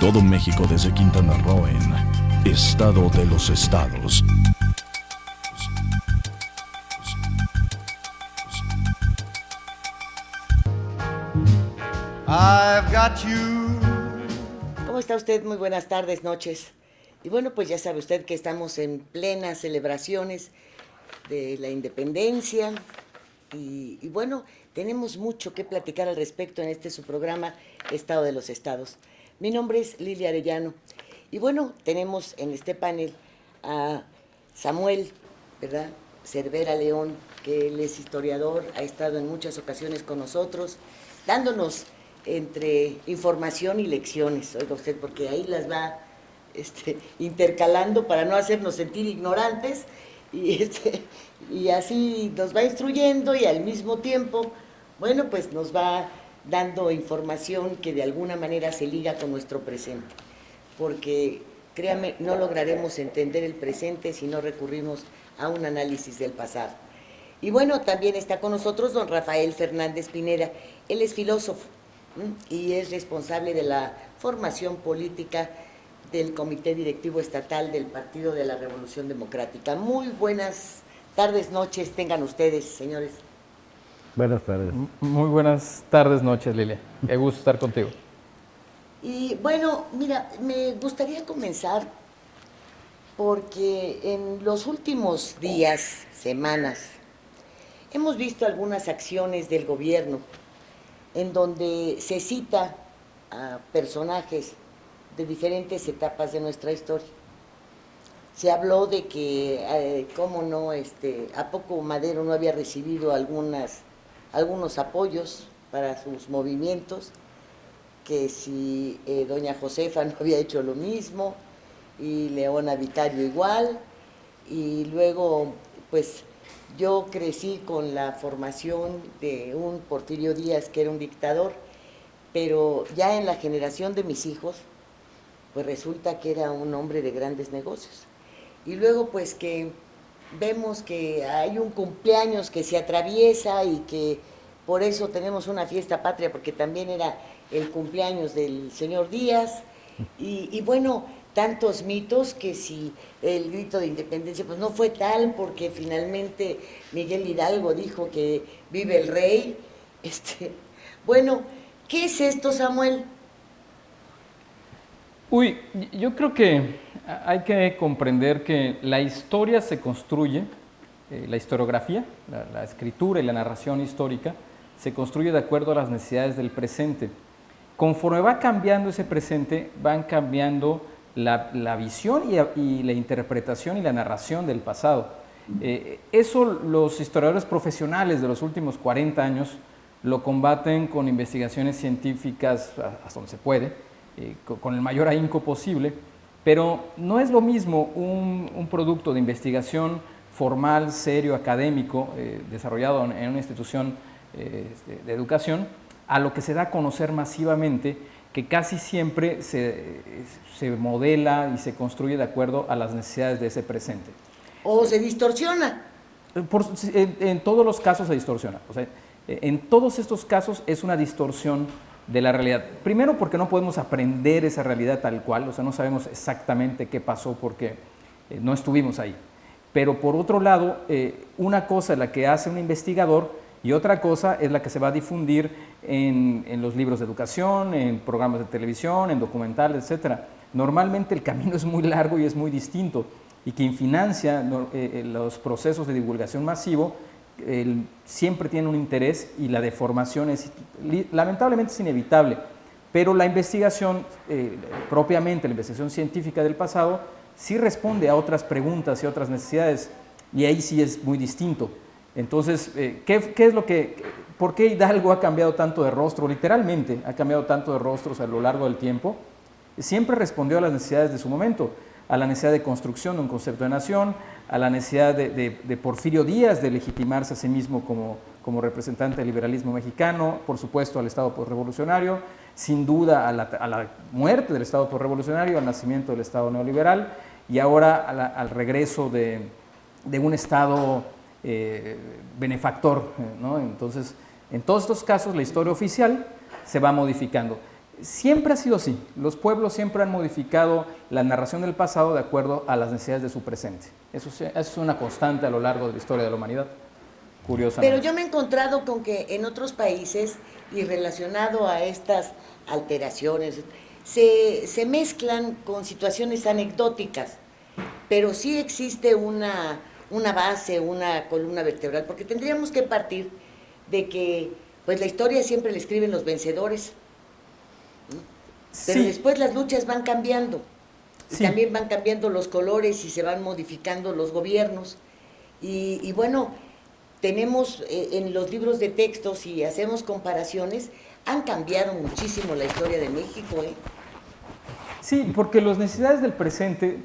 todo México desde Quintana Roo en Estado de los Estados. I've got you. ¿Cómo está usted? Muy buenas tardes, noches. Y bueno, pues ya sabe usted que estamos en plenas celebraciones de la independencia y bueno, tenemos mucho que platicar al respecto en este su programa Estado de los Estados. Mi nombre es Lilia Arellano y bueno, tenemos en este panel a Samuel, ¿verdad? Cervera León, que él es historiador, ha estado en muchas ocasiones con nosotros, dándonos entre información y lecciones, oiga usted, porque ahí las va intercalando para no hacernos sentir ignorantes y así nos va instruyendo y al mismo tiempo, bueno, pues nos va dando información que de alguna manera se liga con nuestro presente, porque créame, no lograremos entender el presente si no recurrimos a un análisis del pasado. Y bueno, también está con nosotros don Rafael Fernández Pineda, él es filósofo y es responsable de la formación política del Comité Directivo Estatal del Partido de la Revolución Democrática. Muy buenas tardes, noches tengan ustedes, señores. Buenas tardes. Muy buenas tardes, noches, Lilia. Qué gusto estar contigo. Y bueno, mira, me gustaría comenzar porque en los últimos días, semanas, hemos visto algunas acciones del gobierno en donde se cita a personajes de diferentes etapas de nuestra historia. Se habló de que, cómo no, ¿a poco Madero no había recibido algunos apoyos para sus movimientos? Que si doña Josefa no había hecho lo mismo, y Leona Vicario igual, y luego, pues, yo crecí con la formación de un Porfirio Díaz, que era un dictador, pero ya en la generación de mis hijos, pues resulta que era un hombre de grandes negocios. Y luego pues que vemos que hay un cumpleaños que se atraviesa y que por eso tenemos una fiesta patria, porque también era el cumpleaños del señor Díaz, y bueno, tantos mitos que si el grito de independencia pues no fue tal porque finalmente Miguel Hidalgo dijo que vive el rey. Bueno, ¿qué es esto, Samuel? Uy, yo creo que hay que comprender que la historia se construye, la historiografía, la escritura y la narración histórica, se construye de acuerdo a las necesidades del presente. Conforme va cambiando ese presente, van cambiando la visión y la interpretación y la narración del pasado. Eso los historiadores profesionales de los últimos 40 años lo combaten con investigaciones científicas hasta donde se puede, con el mayor ahínco posible, pero no es lo mismo un producto de investigación formal, serio, académico, desarrollado en una institución de educación, a lo que se da a conocer masivamente, que casi siempre se modela y se construye de acuerdo a las necesidades de ese presente. ¿O se distorsiona? En todos los casos se distorsiona. O sea, en todos estos casos es una distorsión de la realidad. Primero porque no podemos aprender esa realidad tal cual, o sea, no sabemos exactamente qué pasó porque no estuvimos ahí. Pero por otro lado, una cosa es la que hace un investigador y otra cosa es la que se va a difundir en los libros de educación, en programas de televisión, en documentales, etc. Normalmente el camino es muy largo y es muy distinto, y quien financia los procesos de divulgación masivo siempre tiene un interés, y la deformación lamentablemente es inevitable, pero la investigación propiamente, la investigación científica del pasado, sí responde a otras preguntas y otras necesidades, y ahí sí es muy distinto. Entonces, ¿por qué Hidalgo ha cambiado tanto de rostro? Literalmente ha cambiado tanto de rostros a lo largo del tiempo. Siempre respondió a las necesidades de su momento, a la necesidad de construcción de un concepto de nación, a la necesidad de Porfirio Díaz de legitimarse a sí mismo como representante del liberalismo mexicano, por supuesto al Estado postrevolucionario, sin duda a la muerte del Estado postrevolucionario, al nacimiento del Estado neoliberal, y ahora al regreso de un Estado benefactor, ¿no? Entonces, en todos estos casos la historia oficial se va modificando. Siempre ha sido así. Los pueblos siempre han modificado la narración del pasado de acuerdo a las necesidades de su presente. Eso es una constante a lo largo de la historia de la humanidad, curiosamente. Pero yo me he encontrado con que en otros países, y relacionado a estas alteraciones, se mezclan con situaciones anecdóticas, pero sí existe una base, una columna vertebral, porque tendríamos que partir de que pues la historia siempre la escriben los vencedores, ¿no? Pero Sí. después las luchas van cambiando, y Sí. también van cambiando los colores y se van modificando los gobiernos. Y bueno, tenemos en los libros de texto, si hacemos comparaciones, han cambiado muchísimo la historia de México, ¿eh? Sí, porque las necesidades del presente,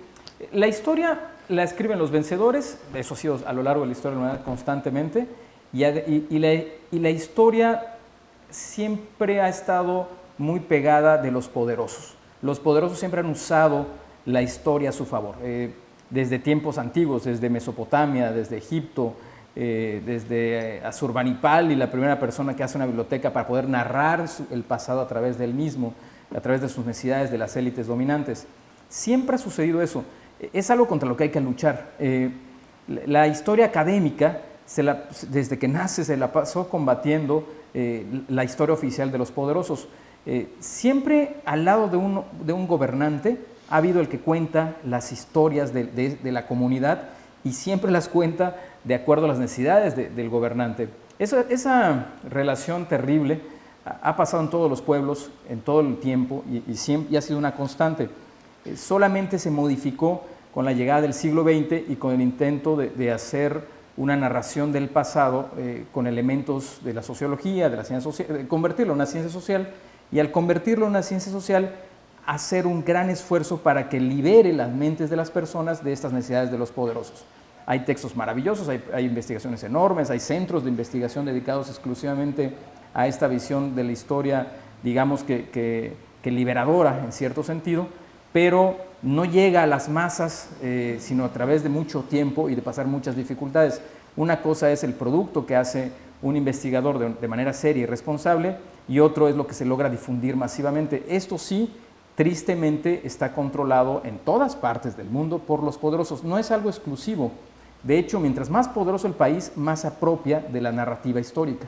la historia la escriben los vencedores, eso ha sido a lo largo de la historia de la humanidad constantemente, y la historia siempre ha estado muy pegada de los poderosos. Los poderosos siempre han usado la historia a su favor, desde tiempos antiguos, desde Mesopotamia, desde Egipto, desde Asurbanipal y la primera persona que hace una biblioteca para poder narrar el pasado a través del mismo, a través de sus necesidades de las élites dominantes. Siempre ha sucedido eso. Es algo contra lo que hay que luchar. La historia académica, desde que nace, se la pasó combatiendo la historia oficial de los poderosos. Siempre al lado de un gobernante ha habido el que cuenta las historias de la comunidad y siempre las cuenta de acuerdo a las necesidades del gobernante. Esa relación terrible ha pasado en todos los pueblos, en todo el tiempo, y ha sido una constante. Solamente se modificó con la llegada del siglo XX y con el intento de hacer una narración del pasado con elementos de la sociología, de la ciencia social, de convertirlo en una ciencia social, y al convertirlo en una ciencia social, hacer un gran esfuerzo para que libere las mentes de las personas de estas necesidades de los poderosos. Hay textos maravillosos, hay investigaciones enormes, hay centros de investigación dedicados exclusivamente a esta visión de la historia, digamos que liberadora en cierto sentido, pero no llega a las masas sino a través de mucho tiempo y de pasar muchas dificultades. Una cosa es el producto que hace un investigador de manera seria y responsable, y otro es lo que se logra difundir masivamente. Esto sí, tristemente, está controlado en todas partes del mundo por los poderosos. No es algo exclusivo. De hecho, mientras más poderoso el país, más se apropia de la narrativa histórica.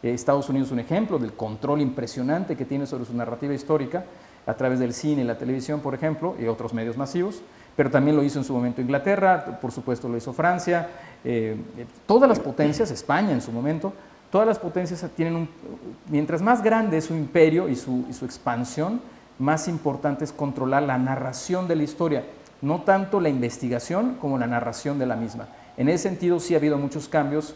Estados Unidos es un ejemplo del control impresionante que tiene sobre su narrativa histórica a través del cine y la televisión, por ejemplo, y otros medios masivos, pero también lo hizo en su momento Inglaterra, por supuesto lo hizo Francia, todas las potencias, España en su momento, todas las potencias tienen mientras más grande es su imperio y su expansión, más importante es controlar la narración de la historia, no tanto la investigación como la narración de la misma. En ese sentido sí ha habido muchos cambios,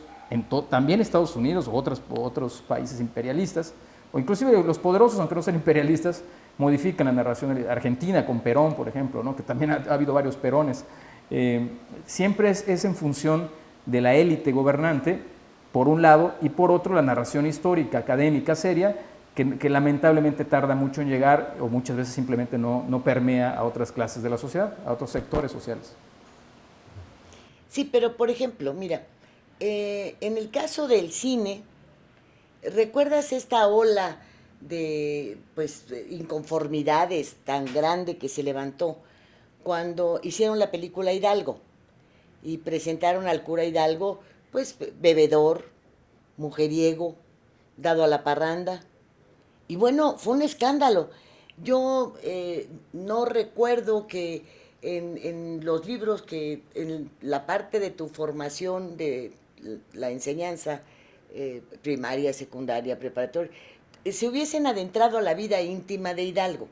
también Estados Unidos o otros países imperialistas, o inclusive los poderosos, aunque no sean imperialistas, modifican la narración de Argentina con Perón, por ejemplo, ¿no? Que también ha habido varios Perones. Siempre es en función de la élite gobernante, por un lado, y por otro la narración histórica, académica, seria, que lamentablemente tarda mucho en llegar o muchas veces simplemente no permea a otras clases de la sociedad, a otros sectores sociales. Sí, pero por ejemplo, mira, en el caso del cine, ¿recuerdas esta ola de pues inconformidades tan grande que se levantó cuando hicieron la película Hidalgo y presentaron al cura Hidalgo pues bebedor, mujeriego, dado a la parranda? Y bueno, fue un escándalo. Yo no recuerdo que en los libros, que en la parte de tu formación de la enseñanza primaria, secundaria, preparatoria, se hubiesen adentrado a la vida íntima de Hidalgo.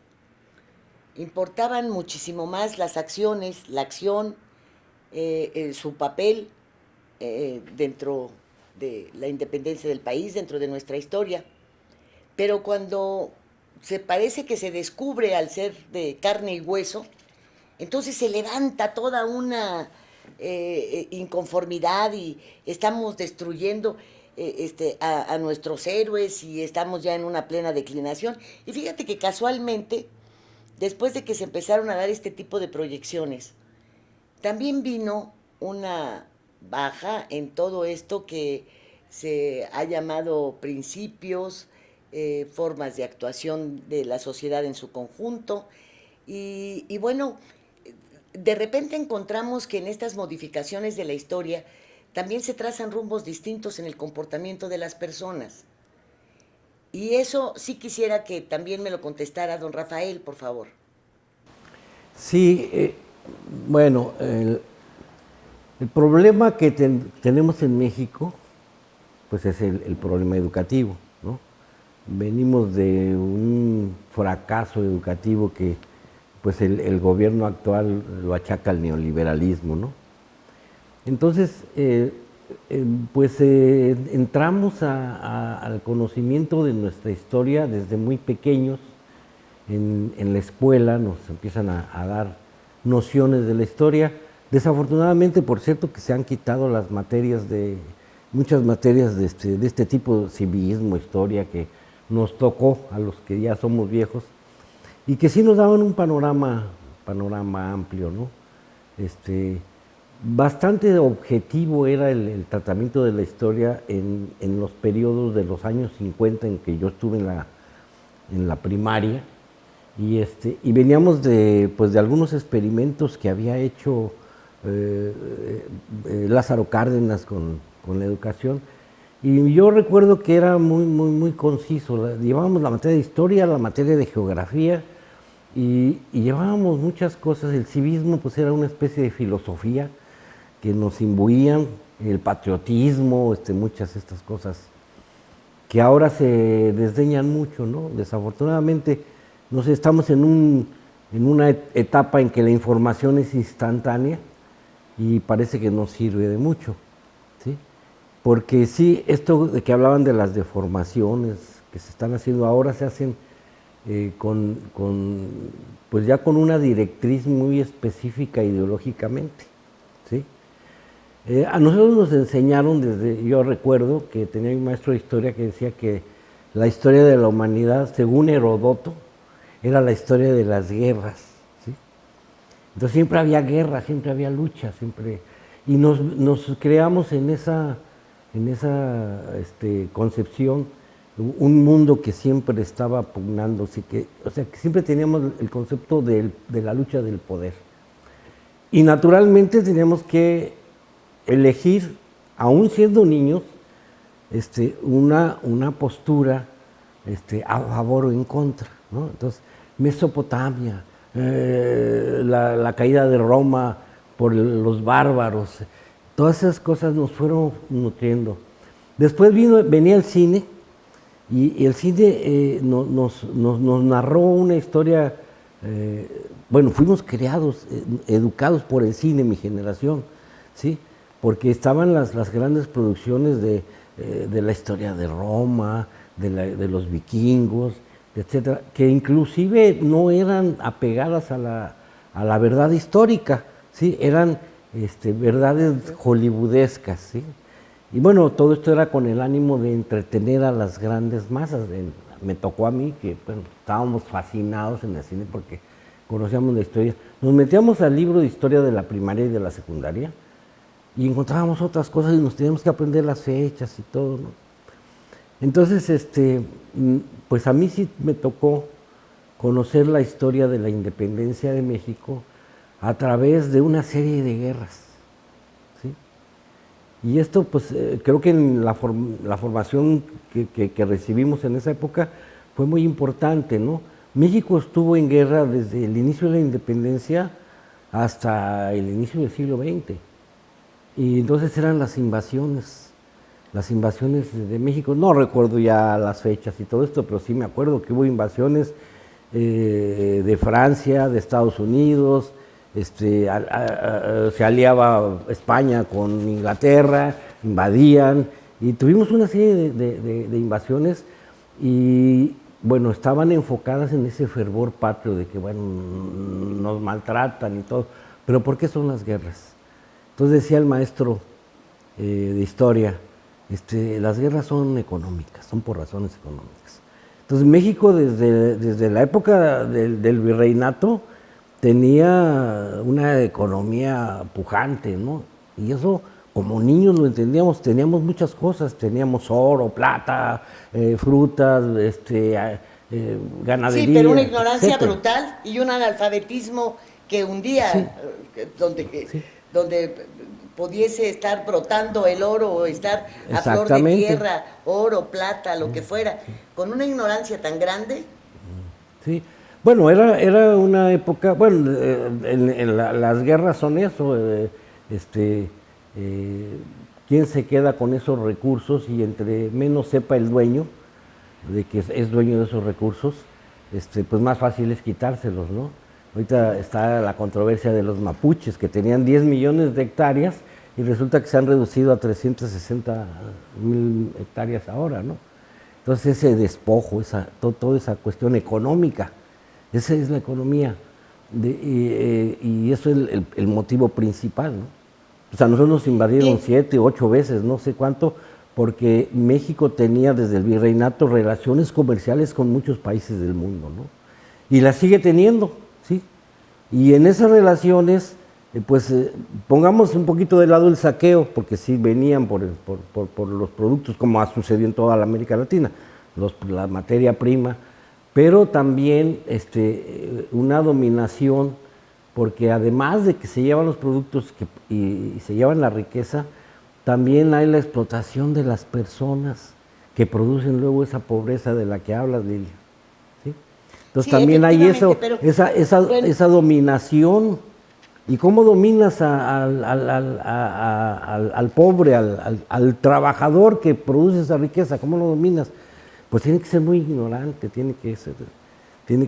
Importaban muchísimo más las acciones, la acción, su papel dentro de la independencia del país, dentro de nuestra historia. Pero cuando se parece que se descubre al ser de carne y hueso, entonces se levanta toda una inconformidad y estamos destruyendo a nuestros héroes y estamos ya en una plena declinación. Y fíjate que casualmente, después de que se empezaron a dar este tipo de proyecciones, también vino una baja en todo esto que se ha llamado principios, formas de actuación de la sociedad en su conjunto. Y bueno, de repente encontramos que en estas modificaciones de la historia también se trazan rumbos distintos en el comportamiento de las personas. Y eso sí quisiera que también me lo contestara don Rafael, por favor. Sí, bueno, el problema que tenemos en México, pues es el problema educativo, ¿no? Venimos de un fracaso educativo que pues el gobierno actual lo achaca al neoliberalismo, ¿no? Entonces, entramos al conocimiento de nuestra historia desde muy pequeños. En la escuela nos empiezan a dar nociones de la historia. Desafortunadamente, por cierto, que se han quitado las materias muchas materias de este tipo, civismo, historia, que nos tocó a los que ya somos viejos, y que sí nos daban un panorama amplio, ¿no? Bastante objetivo era el tratamiento de la historia en los periodos de los años 50 en que yo estuve en la primaria, y veníamos de algunos experimentos que había hecho Lázaro Cárdenas con la educación, y yo recuerdo que era muy conciso. Llevábamos la materia de historia, la materia de geografía, y llevábamos muchas cosas. El civismo pues era una especie de filosofía que nos imbuían, el patriotismo, muchas de estas cosas que ahora se desdeñan mucho, ¿no? Desafortunadamente, estamos en una etapa en que la información es instantánea y parece que no sirve de mucho, ¿sí? Porque sí, esto de que hablaban de las deformaciones que se están haciendo ahora, se hacen pues ya con una directriz muy específica ideológicamente, ¿sí? A nosotros nos enseñaron yo recuerdo que tenía un maestro de historia que decía que la historia de la humanidad, según Heródoto, era la historia de las guerras, ¿sí? Entonces siempre había guerra, siempre había lucha, y nos creamos en esa concepción un mundo que siempre estaba pugnando, que siempre teníamos el concepto de la lucha del poder. Y naturalmente teníamos que elegir, aún siendo niños, una postura a favor o en contra, ¿no? Entonces, Mesopotamia, la caída de Roma por los bárbaros, todas esas cosas nos fueron nutriendo. Después venía el cine, y el cine nos narró una historia. Bueno, fuimos creados, educados por el cine, mi generación, ¿sí? Porque estaban las grandes producciones de la historia de Roma, de los vikingos, etcétera, que inclusive no eran apegadas a la verdad histórica, ¿sí? Eran verdades hollywoodescas, ¿sí? Y bueno, todo esto era con el ánimo de entretener a las grandes masas. Me tocó a mí que estábamos fascinados en el cine porque conocíamos la historia. Nos metíamos al libro de historia de la primaria y de la secundaria y encontrábamos otras cosas y nos teníamos que aprender las fechas y todo, ¿no? Entonces, pues a mí sí me tocó conocer la historia de la independencia de México a través de una serie de guerras, ¿sí? Y esto, pues, creo que en la formación que recibimos en esa época fue muy importante, ¿no? México estuvo en guerra desde el inicio de la independencia hasta el inicio del siglo XX. Y entonces eran las invasiones de México. No recuerdo ya las fechas y todo esto, pero sí me acuerdo que hubo invasiones de Francia, de Estados Unidos. Se aliaba España con Inglaterra, invadían, y tuvimos una serie de invasiones, y bueno, estaban enfocadas en ese fervor patrio de que, bueno, nos maltratan y todo, pero ¿por qué son las guerras? Entonces decía el maestro de historia, las guerras son económicas, son por razones económicas. Entonces México desde la época del virreinato tenía una economía pujante, ¿no? Y eso como niños lo entendíamos, teníamos muchas cosas, teníamos oro, plata, frutas, ganadería. Sí, pero una ignorancia etcétera. brutal y un analfabetismo que hundía, Sí. donde pudiese estar brotando el oro o estar a flor de Exactamente. tierra, oro, plata, lo que fuera, con una ignorancia tan grande. Sí, bueno, era una época, bueno, las guerras son eso, quién se queda con esos recursos y entre menos sepa el dueño de que es dueño de esos recursos, pues más fácil es quitárselos, ¿no? Ahorita está la controversia de los mapuches, que tenían 10 millones de hectáreas y resulta que se han reducido a 360,000 hectáreas ahora, ¿no? Entonces ese despojo, toda esa cuestión económica, esa es la economía, y eso es el motivo principal, ¿no? O sea, nosotros nos invadieron Bien. 7, 8 veces, no sé cuánto, porque México tenía desde el virreinato relaciones comerciales con muchos países del mundo, ¿no? Y las sigue teniendo, ¿sí? Y en esas relaciones, pongamos un poquito de lado el saqueo, porque sí venían por los productos, como ha sucedido en toda la América Latina, la materia prima, pero también una dominación, porque además de que se llevan los productos y se llevan la riqueza, también hay la explotación de las personas que producen luego esa pobreza de la que hablas, Lilia. ¿Sí? Entonces Sí, también hay efectivamente, pero, bueno, esa dominación. ¿Y cómo dominas al pobre, al trabajador que produce esa riqueza? ¿Cómo lo dominas? Pues tiene que ser muy ignorante, tiene que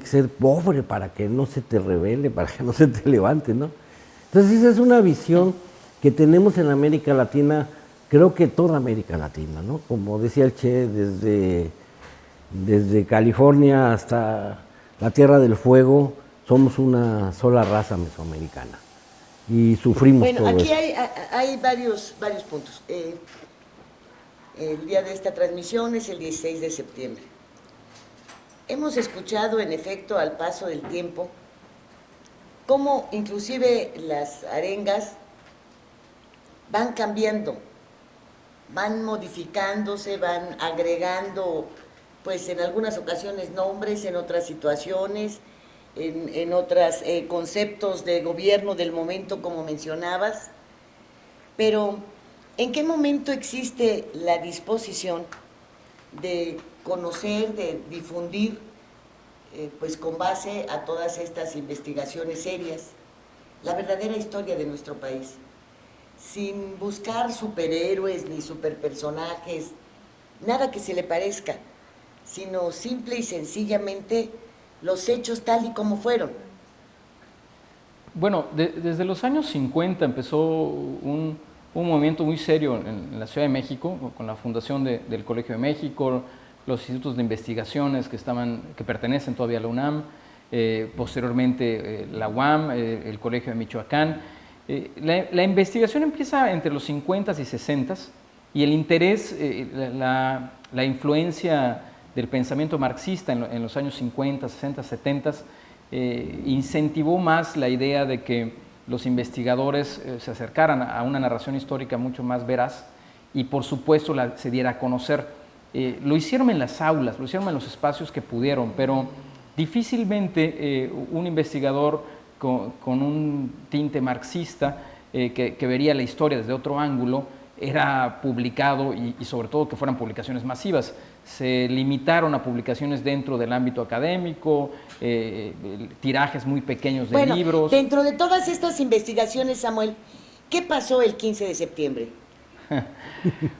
ser pobre para que no se te revele, para que no se te levante, ¿no? Entonces esa es una visión que tenemos en América Latina, creo que toda América Latina, ¿no? Como decía el Che, desde California hasta la Tierra del Fuego, somos una sola raza mesoamericana y sufrimos bueno, todo aquí eso. hay varios puntos. El día de esta transmisión es el 16 de septiembre. Hemos escuchado, en efecto, al paso del tiempo, cómo inclusive las arengas van cambiando, van modificándose, van agregando, pues en algunas ocasiones nombres, en otras situaciones, en otros conceptos de gobierno del momento, como mencionabas. Pero, ¿en qué momento existe la disposición de conocer, de difundir, pues con base a todas estas investigaciones serias, la verdadera historia de nuestro país? Sin buscar superhéroes ni superpersonajes, nada que se le parezca, sino simple y sencillamente los hechos tal y como fueron. Bueno, desde los años 50 empezó un movimiento muy serio en la Ciudad de México, con la fundación del Colegio de México, los institutos de investigaciones que pertenecen todavía a la UNAM, posteriormente la UAM, el Colegio de Michoacán. La investigación empieza entre los 50s y 60s y el interés, la influencia del pensamiento marxista en los años 50, 60, 70 incentivó más la idea de que los investigadores se acercaran a una narración histórica mucho más veraz y por supuesto se diera a conocer. Lo hicieron en las aulas, lo hicieron en los espacios que pudieron, pero difícilmente un investigador con un tinte marxista que vería la historia desde otro ángulo era publicado y sobre todo que fueran publicaciones masivas. Se limitaron a publicaciones dentro del ámbito académico, tirajes muy pequeños de libros. Dentro de todas estas investigaciones, Samuel, ¿qué pasó el 15 de septiembre?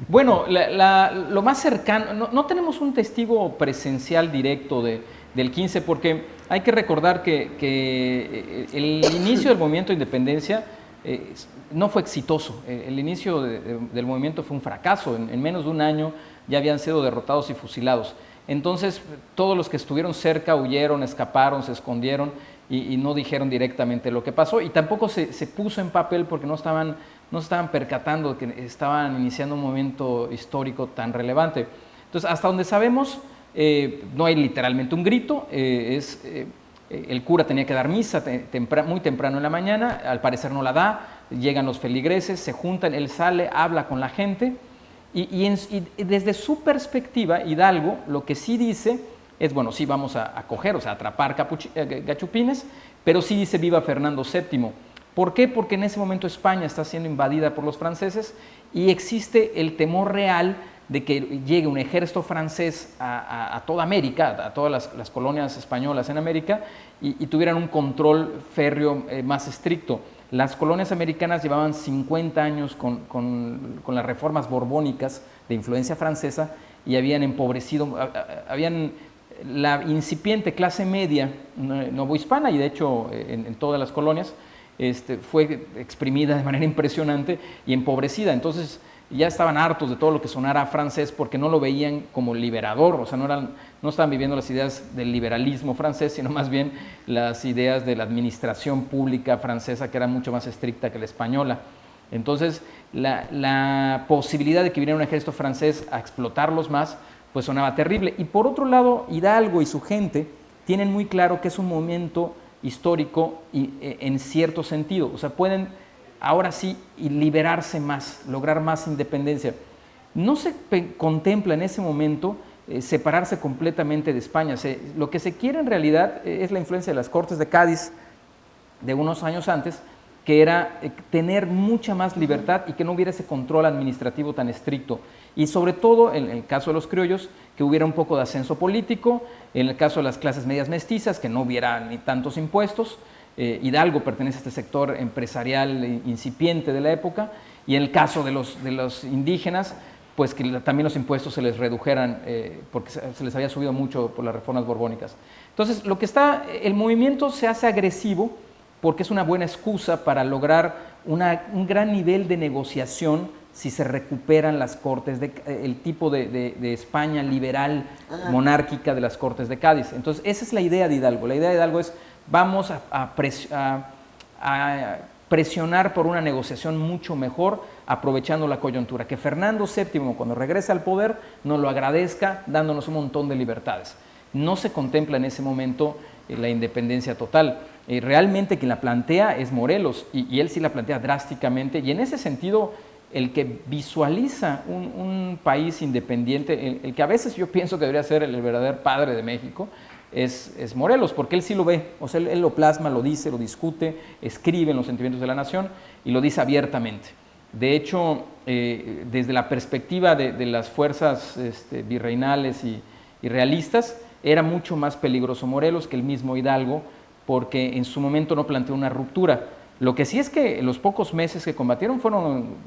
Bueno, lo más cercano, no tenemos un testigo presencial directo del 15 porque hay que recordar que el inicio del movimiento de independencia no fue exitoso. El inicio del movimiento fue un fracaso. En menos de un año ya habían sido derrotados y fusilados. Entonces, todos los que estuvieron cerca huyeron, escaparon, se escondieron y no dijeron directamente lo que pasó. Y tampoco se puso en papel porque no estaban percatando que estaban iniciando un momento histórico tan relevante. Entonces, hasta donde sabemos, no hay literalmente un grito. El cura tenía que dar misa muy temprano en la mañana, al parecer no la da, llegan los feligreses, se juntan, él sale, habla con la gente, y desde su perspectiva, Hidalgo lo que sí dice es, bueno, sí vamos a coger, o sea, a atrapar gachupines, pero sí dice viva Fernando VII. ¿Por qué? Porque en ese momento España está siendo invadida por los franceses y existe el temor real de que llegue un ejército francés a toda América, a todas las colonias españolas en América, y tuvieran un control férreo más estricto. Las colonias americanas llevaban 50 años con las reformas borbónicas de influencia francesa y habían empobrecido, la incipiente clase media novohispana, y de hecho en todas las colonias, fue exprimida de manera impresionante y empobrecida. Entonces ya estaban hartos de todo lo que sonara francés porque no lo veían como liberador, o sea, no estaban viviendo las ideas del liberalismo francés, sino más bien las ideas de la administración pública francesa, que era mucho más estricta que la española. Entonces la posibilidad de que viniera un ejército francés a explotarlos más, pues sonaba terrible. Y por otro lado, Hidalgo y su gente tienen muy claro que es un momento histórico y, en cierto sentido, o sea, pueden ahora sí liberarse más, lograr más independencia. No se contempla en ese momento separarse completamente de España. Lo que se quiere en realidad es la influencia de las Cortes de Cádiz de unos años antes, que era tener mucha más libertad y que no hubiera ese control administrativo tan estricto. Y sobre todo, en el caso de los criollos, que hubiera un poco de ascenso político, en el caso de las clases medias mestizas, que no hubiera ni tantos impuestos. Hidalgo pertenece a este sector empresarial incipiente de la época, y en el caso de los indígenas, pues que también los impuestos se les redujeran porque se les había subido mucho por las reformas borbónicas. Entonces, el movimiento se hace agresivo porque es una buena excusa para lograr un gran nivel de negociación si se recuperan las Cortes, el tipo de España liberal, monárquica de las Cortes de Cádiz. Entonces, esa es la idea de Hidalgo. La idea de Hidalgo es, vamos a presionar por una negociación mucho mejor, aprovechando la coyuntura. Que Fernando VII, cuando regrese al poder, nos lo agradezca dándonos un montón de libertades. No se contempla en ese momento la independencia total. Realmente quien la plantea es Morelos, y él sí la plantea drásticamente, y en ese sentido el que visualiza un país independiente, el que a veces yo pienso que debería ser el verdadero padre de México, es Morelos, porque él sí lo ve, o sea, él lo plasma, lo dice, lo discute, escribe en los sentimientos de la nación y lo dice abiertamente. De hecho, desde la perspectiva de las fuerzas virreinales y realistas, era mucho más peligroso Morelos que el mismo Hidalgo, porque en su momento no planteó una ruptura. Lo que sí es que los pocos meses que combatieron fue un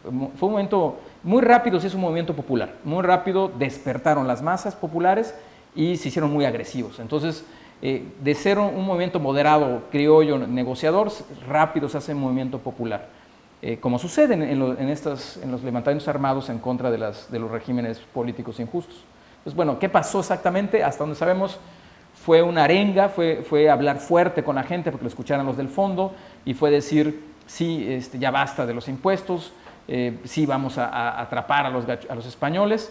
momento muy rápido, sí es un movimiento popular, muy rápido despertaron las masas populares y se hicieron muy agresivos. Entonces, de ser un movimiento moderado, criollo, negociador, rápido se hace un movimiento popular, como sucede en los levantamientos armados en contra de los regímenes políticos injustos. Pues bueno, ¿qué pasó exactamente? Hasta donde sabemos, fue una arenga, fue hablar fuerte con la gente porque lo escucharan los del fondo, y fue decir, sí, ya basta de los impuestos, sí vamos a atrapar a los españoles,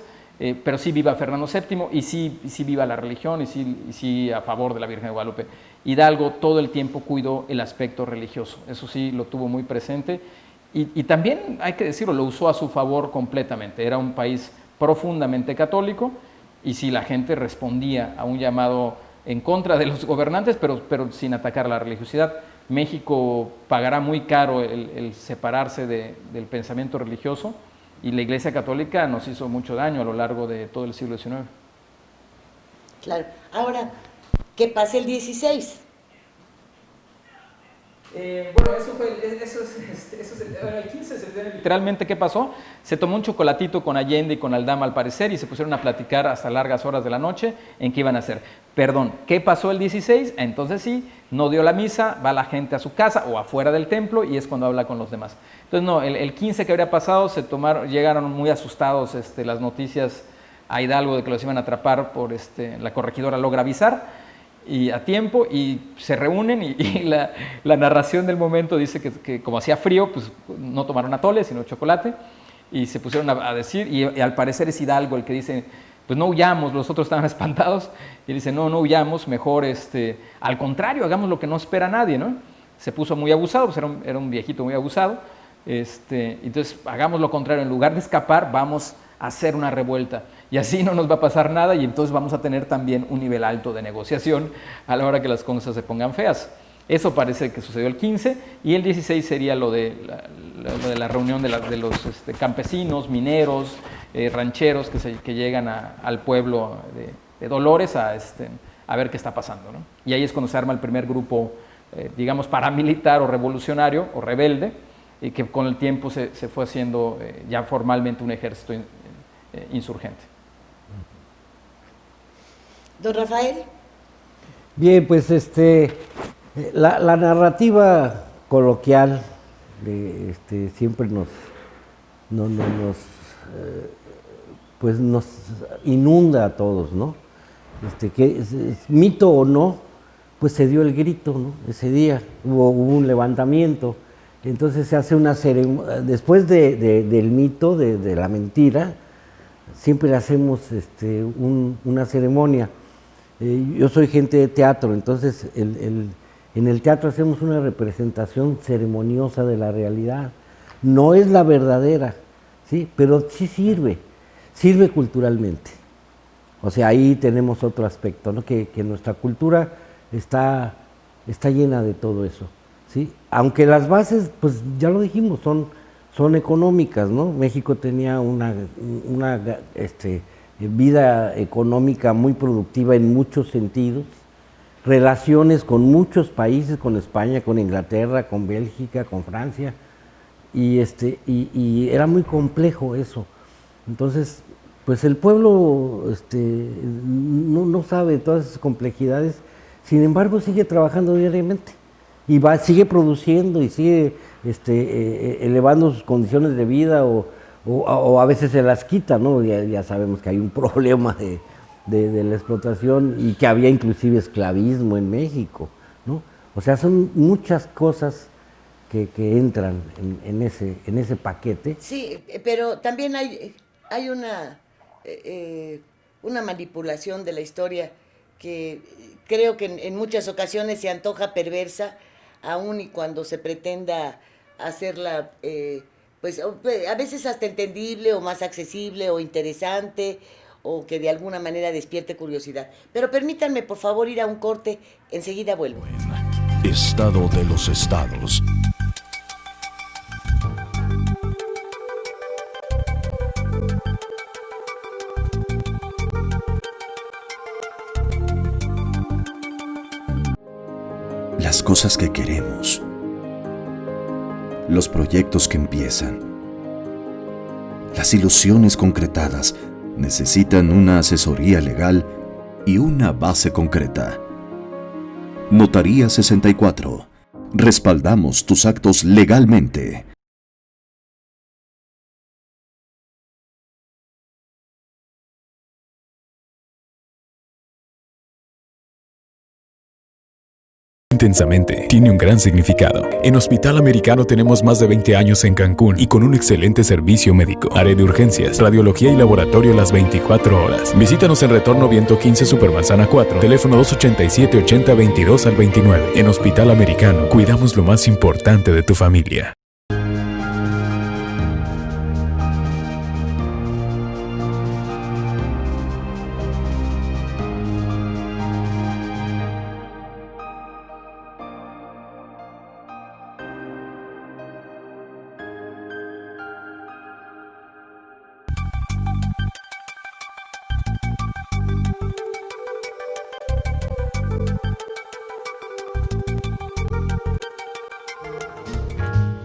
pero sí viva Fernando VII, y sí viva la religión, y sí a favor de la Virgen de Guadalupe. Hidalgo todo el tiempo cuidó el aspecto religioso, eso sí lo tuvo muy presente, y también, hay que decirlo, lo usó a su favor completamente. Era un país profundamente católico, y sí, la gente respondía a un llamado en contra de los gobernantes, pero sin atacar la religiosidad. México pagará muy caro el separarse del pensamiento religioso, y la Iglesia Católica nos hizo mucho daño a lo largo de todo el siglo XIX. Claro. Ahora, ¿qué pasa el 16? Bueno, el 15 literalmente, ¿qué pasó? Se tomó un chocolatito con Allende y con Aldama al parecer, y se pusieron a platicar hasta largas horas de la noche en qué iban a hacer. Perdón, ¿qué pasó el 16? Entonces sí, no dio la misa, va la gente a su casa o afuera del templo, y es cuando habla con los demás. Entonces no, el 15 que habría pasado, llegaron muy asustados las noticias a Hidalgo de que los iban a atrapar por la corregidora logra avisar, y a tiempo, y se reúnen, y la narración del momento dice que como hacía frío, pues no tomaron atole, sino chocolate, y se pusieron a decir, y al parecer es Hidalgo el que dice, pues no huyamos, los otros estaban espantados, y él dice, no huyamos, mejor, al contrario, hagamos lo que no espera nadie, ¿no? Se puso muy abusado, pues era un viejito muy abusado, Entonces, hagamos lo contrario, en lugar de escapar, vamos a hacer una revuelta. Y así no nos va a pasar nada y entonces vamos a tener también un nivel alto de negociación a la hora que las cosas se pongan feas. Eso parece que sucedió el 15 y el 16 sería lo de la reunión de los campesinos, mineros, rancheros que llegan al pueblo de Dolores a ver qué está pasando, ¿no? Y ahí es cuando se arma el primer grupo, digamos, paramilitar o revolucionario o rebelde, y que con el tiempo se fue haciendo ya formalmente un ejército insurgente. Don Rafael. Bien, pues la narrativa coloquial siempre pues nos inunda a todos, ¿no? Que es mito o no, pues se dio el grito, ¿no? Ese día hubo un levantamiento, entonces se hace una ceremonia, después del mito, de la mentira, siempre hacemos una ceremonia. Yo soy gente de teatro, entonces en el teatro hacemos una representación ceremoniosa de la realidad. No es la verdadera, ¿sí? Pero sí sirve culturalmente. O sea, ahí tenemos otro aspecto, ¿no? Que nuestra cultura está llena de todo eso, ¿sí? Aunque las bases, pues ya lo dijimos, son económicas, ¿no? México tenía una vida económica muy productiva en muchos sentidos, relaciones con muchos países, con España, con Inglaterra, con Bélgica, con Francia, y era muy complejo eso. Entonces, pues el pueblo no sabe todas esas complejidades, sin embargo sigue trabajando diariamente y sigue produciendo y sigue elevando sus condiciones de vida o a veces se las quita, ¿no? Ya sabemos que hay un problema de la explotación y que había inclusive esclavismo en México, ¿no? O sea, son muchas cosas que entran en ese paquete. Sí, pero también hay una manipulación de la historia que creo que en muchas ocasiones se antoja perversa, aun y cuando se pretenda hacerla, pues a veces hasta entendible o más accesible o interesante o que de alguna manera despierte curiosidad. Pero permítanme, por favor, ir a un corte, enseguida vuelvo. Estado de los estados. Las cosas que queremos. Los proyectos que empiezan. Las ilusiones concretadas necesitan una asesoría legal y una base concreta. Notaría 64. Respaldamos tus actos legalmente. Intensamente tiene un gran significado. En Hospital Americano tenemos más de 20 años en Cancún y con un excelente servicio médico. Área de urgencias, radiología y laboratorio las 24 horas. Visítanos en Retorno Viento 15 Supermanzana 4, teléfono 287-8022 al 29. En Hospital Americano cuidamos lo más importante de tu familia.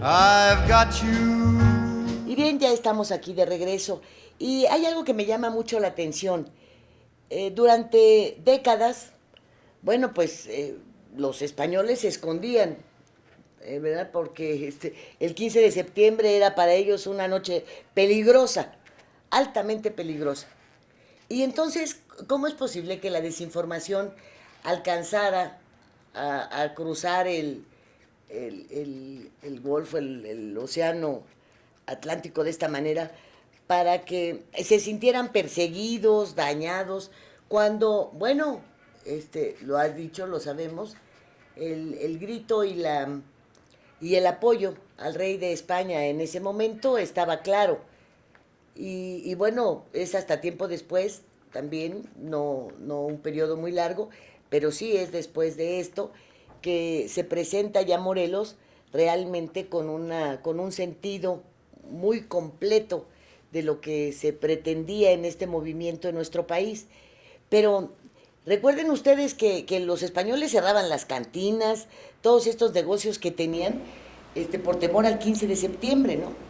I've got you. Y bien, ya estamos aquí de regreso. Y hay algo que me llama mucho la atención. Durante décadas, bueno, pues los españoles se escondían, ¿verdad? Porque el 15 de septiembre era para ellos una noche peligrosa, altamente peligrosa. Y entonces, ¿cómo es posible que la desinformación alcanzara a cruzar el Golfo, el Océano Atlántico de esta manera, para que se sintieran perseguidos, dañados, cuando, bueno, lo has dicho, lo sabemos, el grito y y el apoyo al rey de España en ese momento estaba claro. Y bueno, es hasta tiempo después, también, no un periodo muy largo, pero sí es después de esto, que se presenta ya Morelos realmente con un sentido muy completo de lo que se pretendía en este movimiento en nuestro país. Pero recuerden ustedes que los españoles cerraban las cantinas, todos estos negocios que tenían, por temor al 15 de septiembre, ¿no?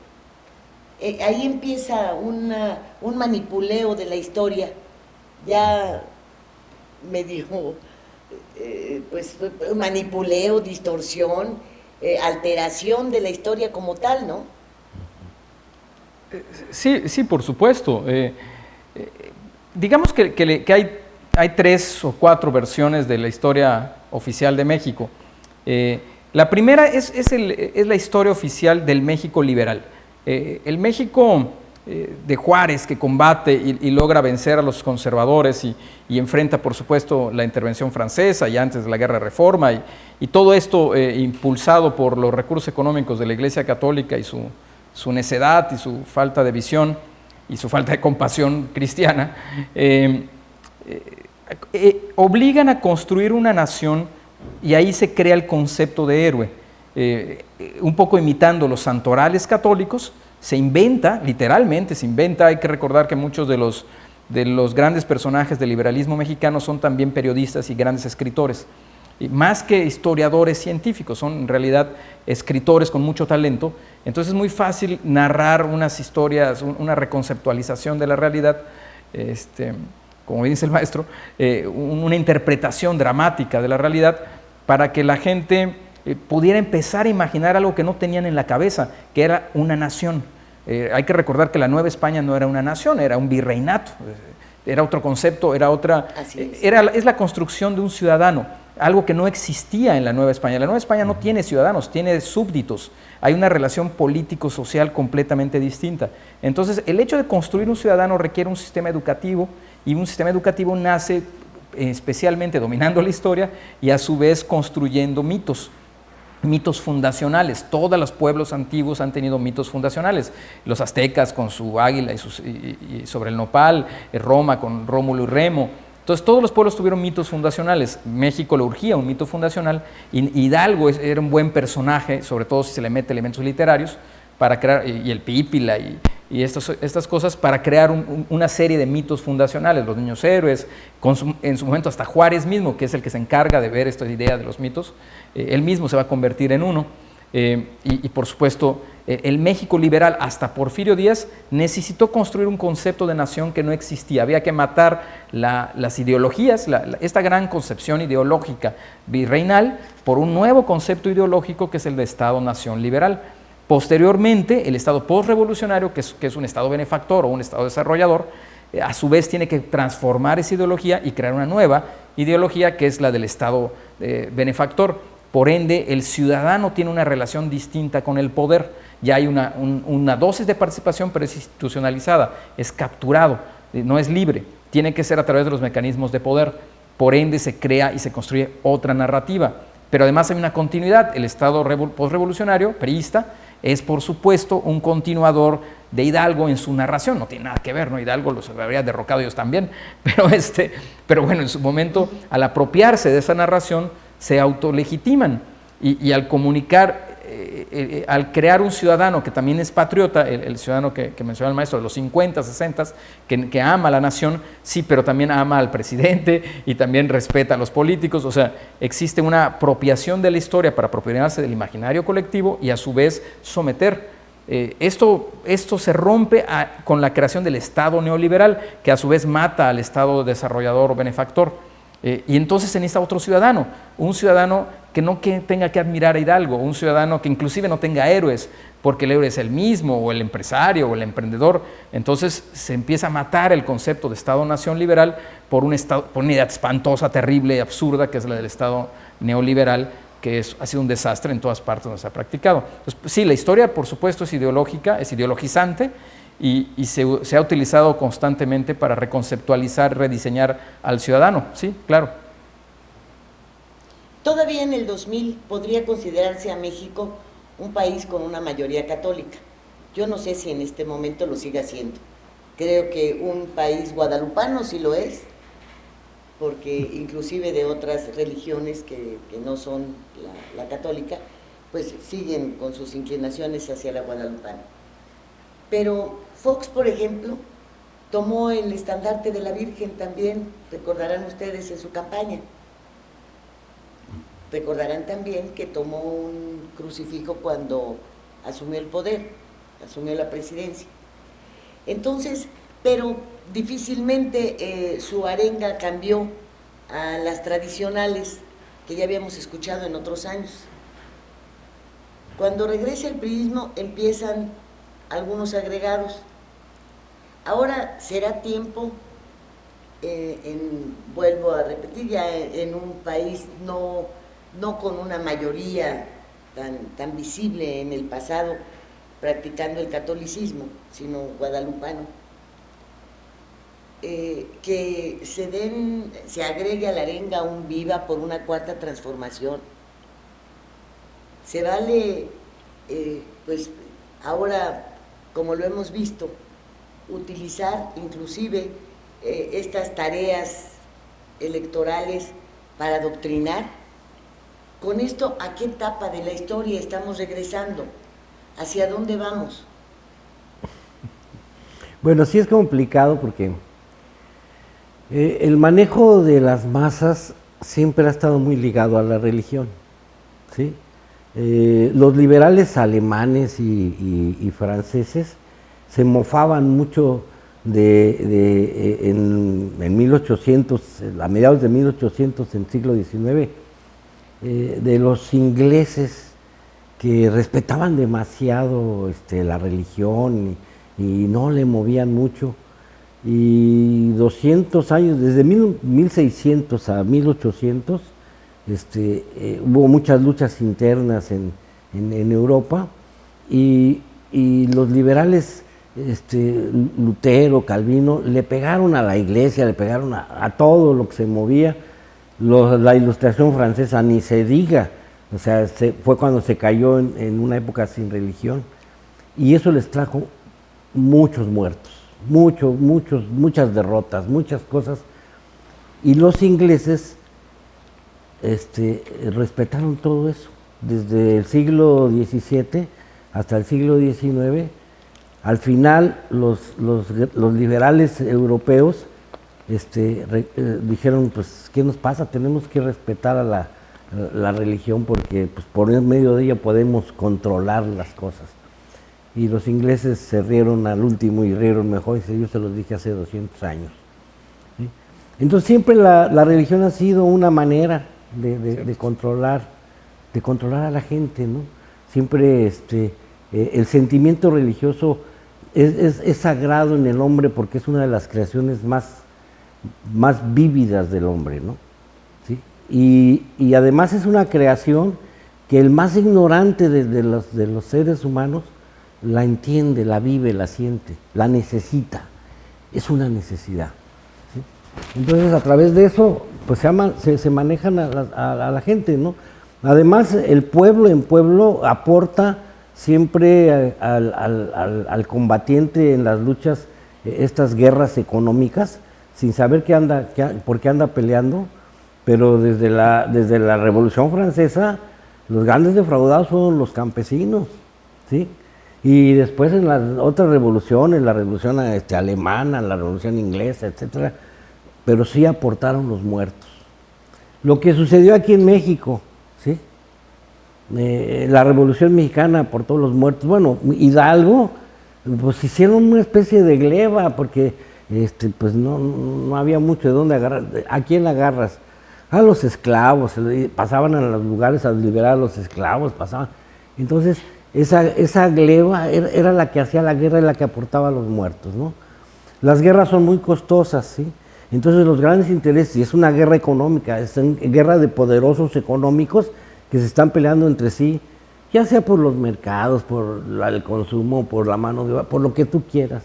Ahí empieza un manipuleo de la historia, ya medio, pues, manipuleo, distorsión, alteración de la historia como tal, ¿no? Sí, por supuesto. Digamos que hay 3 o 4 versiones de la historia oficial de México. La primera es la historia oficial del México liberal. El México de Juárez, que combate y logra vencer a los conservadores y enfrenta, por supuesto, la intervención francesa y antes de la Guerra de Reforma, y todo esto impulsado por los recursos económicos de la Iglesia Católica y su necedad y su falta de visión y su falta de compasión cristiana, obligan a construir una nación, y ahí se crea el concepto de héroe. Un poco imitando los santorales católicos, se inventa, literalmente se inventa. Hay que recordar que muchos de los grandes personajes del liberalismo mexicano son también periodistas y grandes escritores, y más que historiadores científicos, son en realidad escritores con mucho talento. Entonces es muy fácil narrar unas historias, una reconceptualización de la realidad, como dice el maestro, una interpretación dramática de la realidad, para que la gente pudiera empezar a imaginar algo que no tenían en la cabeza, que era una nación. Hay que recordar que la Nueva España no era una nación, era un virreinato, era otro concepto, es la construcción de un ciudadano, algo que no existía en la Nueva España. La Nueva España no tiene ciudadanos, tiene súbditos. Hay una relación político-social completamente distinta. Entonces, el hecho de construir un ciudadano requiere un sistema educativo, y un sistema educativo nace especialmente dominando la historia y a su vez construyendo mitos fundacionales. Todos los pueblos antiguos han tenido mitos fundacionales. Los aztecas con su águila y sobre el nopal, Roma con Rómulo y Remo. Entonces todos los pueblos tuvieron mitos fundacionales. México le urgía un mito fundacional, y Hidalgo era un buen personaje, sobre todo si se le mete elementos literarios, para crear, y el Pípila y estas cosas, para crear una serie de mitos fundacionales. Los niños héroes, en su momento hasta Juárez mismo, que es el que se encarga de ver esta idea de los mitos, él mismo se va a convertir en uno. Y por supuesto, el México liberal hasta Porfirio Díaz necesitó construir un concepto de nación que no existía. Había que matar las ideologías, esta gran concepción ideológica virreinal, por un nuevo concepto ideológico que es el de Estado-nación liberal. Posteriormente, el Estado postrevolucionario, que es un Estado benefactor o un Estado desarrollador, a su vez tiene que transformar esa ideología y crear una nueva ideología, que es la del Estado benefactor. Por ende, el ciudadano tiene una relación distinta con el poder. Ya hay una dosis de participación, pero es institucionalizada, es capturado, no es libre, tiene que ser a través de los mecanismos de poder. Por ende, se crea y se construye otra narrativa. Pero además hay una continuidad. El Estado postrevolucionario, priista, es por supuesto un continuador de Hidalgo en su narración. No tiene nada que ver, ¿no? Hidalgo los habría derrocado ellos también, pero bueno, en su momento, al apropiarse de esa narración, se autolegitiman, y al comunicar, al crear un ciudadano que también es patriota, el ciudadano que mencionaba el maestro, de los 50, 60, que ama a la nación, sí, pero también ama al presidente y también respeta a los políticos. O sea, existe una apropiación de la historia para apropiarse del imaginario colectivo y a su vez someter. Esto se rompe con la creación del Estado neoliberal, que a su vez mata al Estado desarrollador o benefactor. Y entonces se necesita otro ciudadano, un ciudadano que no tenga que admirar a Hidalgo, un ciudadano que inclusive no tenga héroes, porque el héroe es el mismo, o el empresario, o el emprendedor. Entonces se empieza a matar el concepto de Estado-nación liberal por una idea espantosa, terrible, absurda, que es la del Estado neoliberal, que ha sido un desastre en todas partes donde se ha practicado. Entonces, sí, la historia, por supuesto, es ideológica, es ideologizante, y se ha utilizado constantemente para reconceptualizar, rediseñar al ciudadano, sí, claro. Todavía en el 2000 podría considerarse a México un país con una mayoría católica. Yo no sé si en este momento lo sigue siendo. Creo que un país guadalupano sí lo es, porque inclusive de otras religiones que no son la católica, pues siguen con sus inclinaciones hacia la guadalupana. Pero Fox, por ejemplo, tomó el estandarte de la Virgen también, recordarán ustedes, en su campaña. Recordarán también que tomó un crucifijo cuando asumió el poder, asumió la presidencia. Entonces, pero difícilmente su arenga cambió a las tradicionales que ya habíamos escuchado en otros años. Cuando regresa el priismo empiezan algunos agregados. Ahora será tiempo, vuelvo a repetir, ya en un país no con una mayoría tan visible en el pasado practicando el catolicismo, sino guadalupano, que se agregue a la arenga un viva por una cuarta transformación. Se vale, pues ahora, como lo hemos visto, utilizar inclusive estas tareas electorales para adoctrinar. Con esto, ¿a qué etapa de la historia estamos regresando? ¿Hacia dónde vamos? Bueno, sí es complicado porque el manejo de las masas siempre ha estado muy ligado a la religión, ¿sí? Los liberales alemanes y franceses se mofaban mucho en 1800, a mediados de 1800, en el siglo XIX, de los ingleses que respetaban demasiado la religión y no le movían mucho. Y 200 años, desde 1600 a 1800, hubo muchas luchas internas en Europa y los liberales, Lutero, Calvino, le pegaron a la iglesia, le pegaron a todo lo que se movía. La Ilustración francesa ni se diga, o sea, fue cuando se cayó en una época sin religión, y eso les trajo muchos muertos, muchas derrotas, muchas cosas, y los ingleses respetaron todo eso, desde el siglo XVII hasta el siglo XIX. Al final los liberales europeos dijeron, pues, ¿qué nos pasa? Tenemos que respetar a la religión porque pues, por medio de ella podemos controlar las cosas. Y los ingleses se rieron al último y rieron mejor, y yo se los dije hace 200 años. ¿Sí? Entonces siempre la religión ha sido una manera de controlar a la gente, ¿no? Siempre el sentimiento religioso es sagrado en el hombre porque es una de las creaciones más vívidas del hombre, ¿no? ¿Sí? Y además es una creación que el más ignorante de los seres humanos la entiende, la vive, la siente, la necesita. Es una necesidad. ¿Sí? Entonces, a través de eso, pues se manejan a la gente, ¿no? Además, el pueblo en pueblo aporta siempre al combatiente en las luchas, estas guerras económicas, sin saber por qué anda peleando, pero desde la Revolución Francesa, los grandes defraudados fueron los campesinos, ¿sí? Y después en las otras revoluciones, la revolución alemana, la revolución inglesa, etcétera, pero sí aportaron los muertos. Lo que sucedió aquí en México, ¿sí? La Revolución Mexicana aportó los muertos. Bueno, Hidalgo, pues hicieron una especie de gleba, porque pues no había mucho de dónde agarrar. ¿A quién agarras? A los esclavos, pasaban a los lugares a liberar a los esclavos, pasaban. Entonces, esa gleba era la que hacía la guerra y la que aportaba los muertos, ¿no? Las guerras son muy costosas, ¿sí? Entonces los grandes intereses, y es una guerra económica, es una guerra de poderosos económicos que se están peleando entre sí, ya sea por los mercados, por el consumo, por la mano de obra, por lo que tú quieras,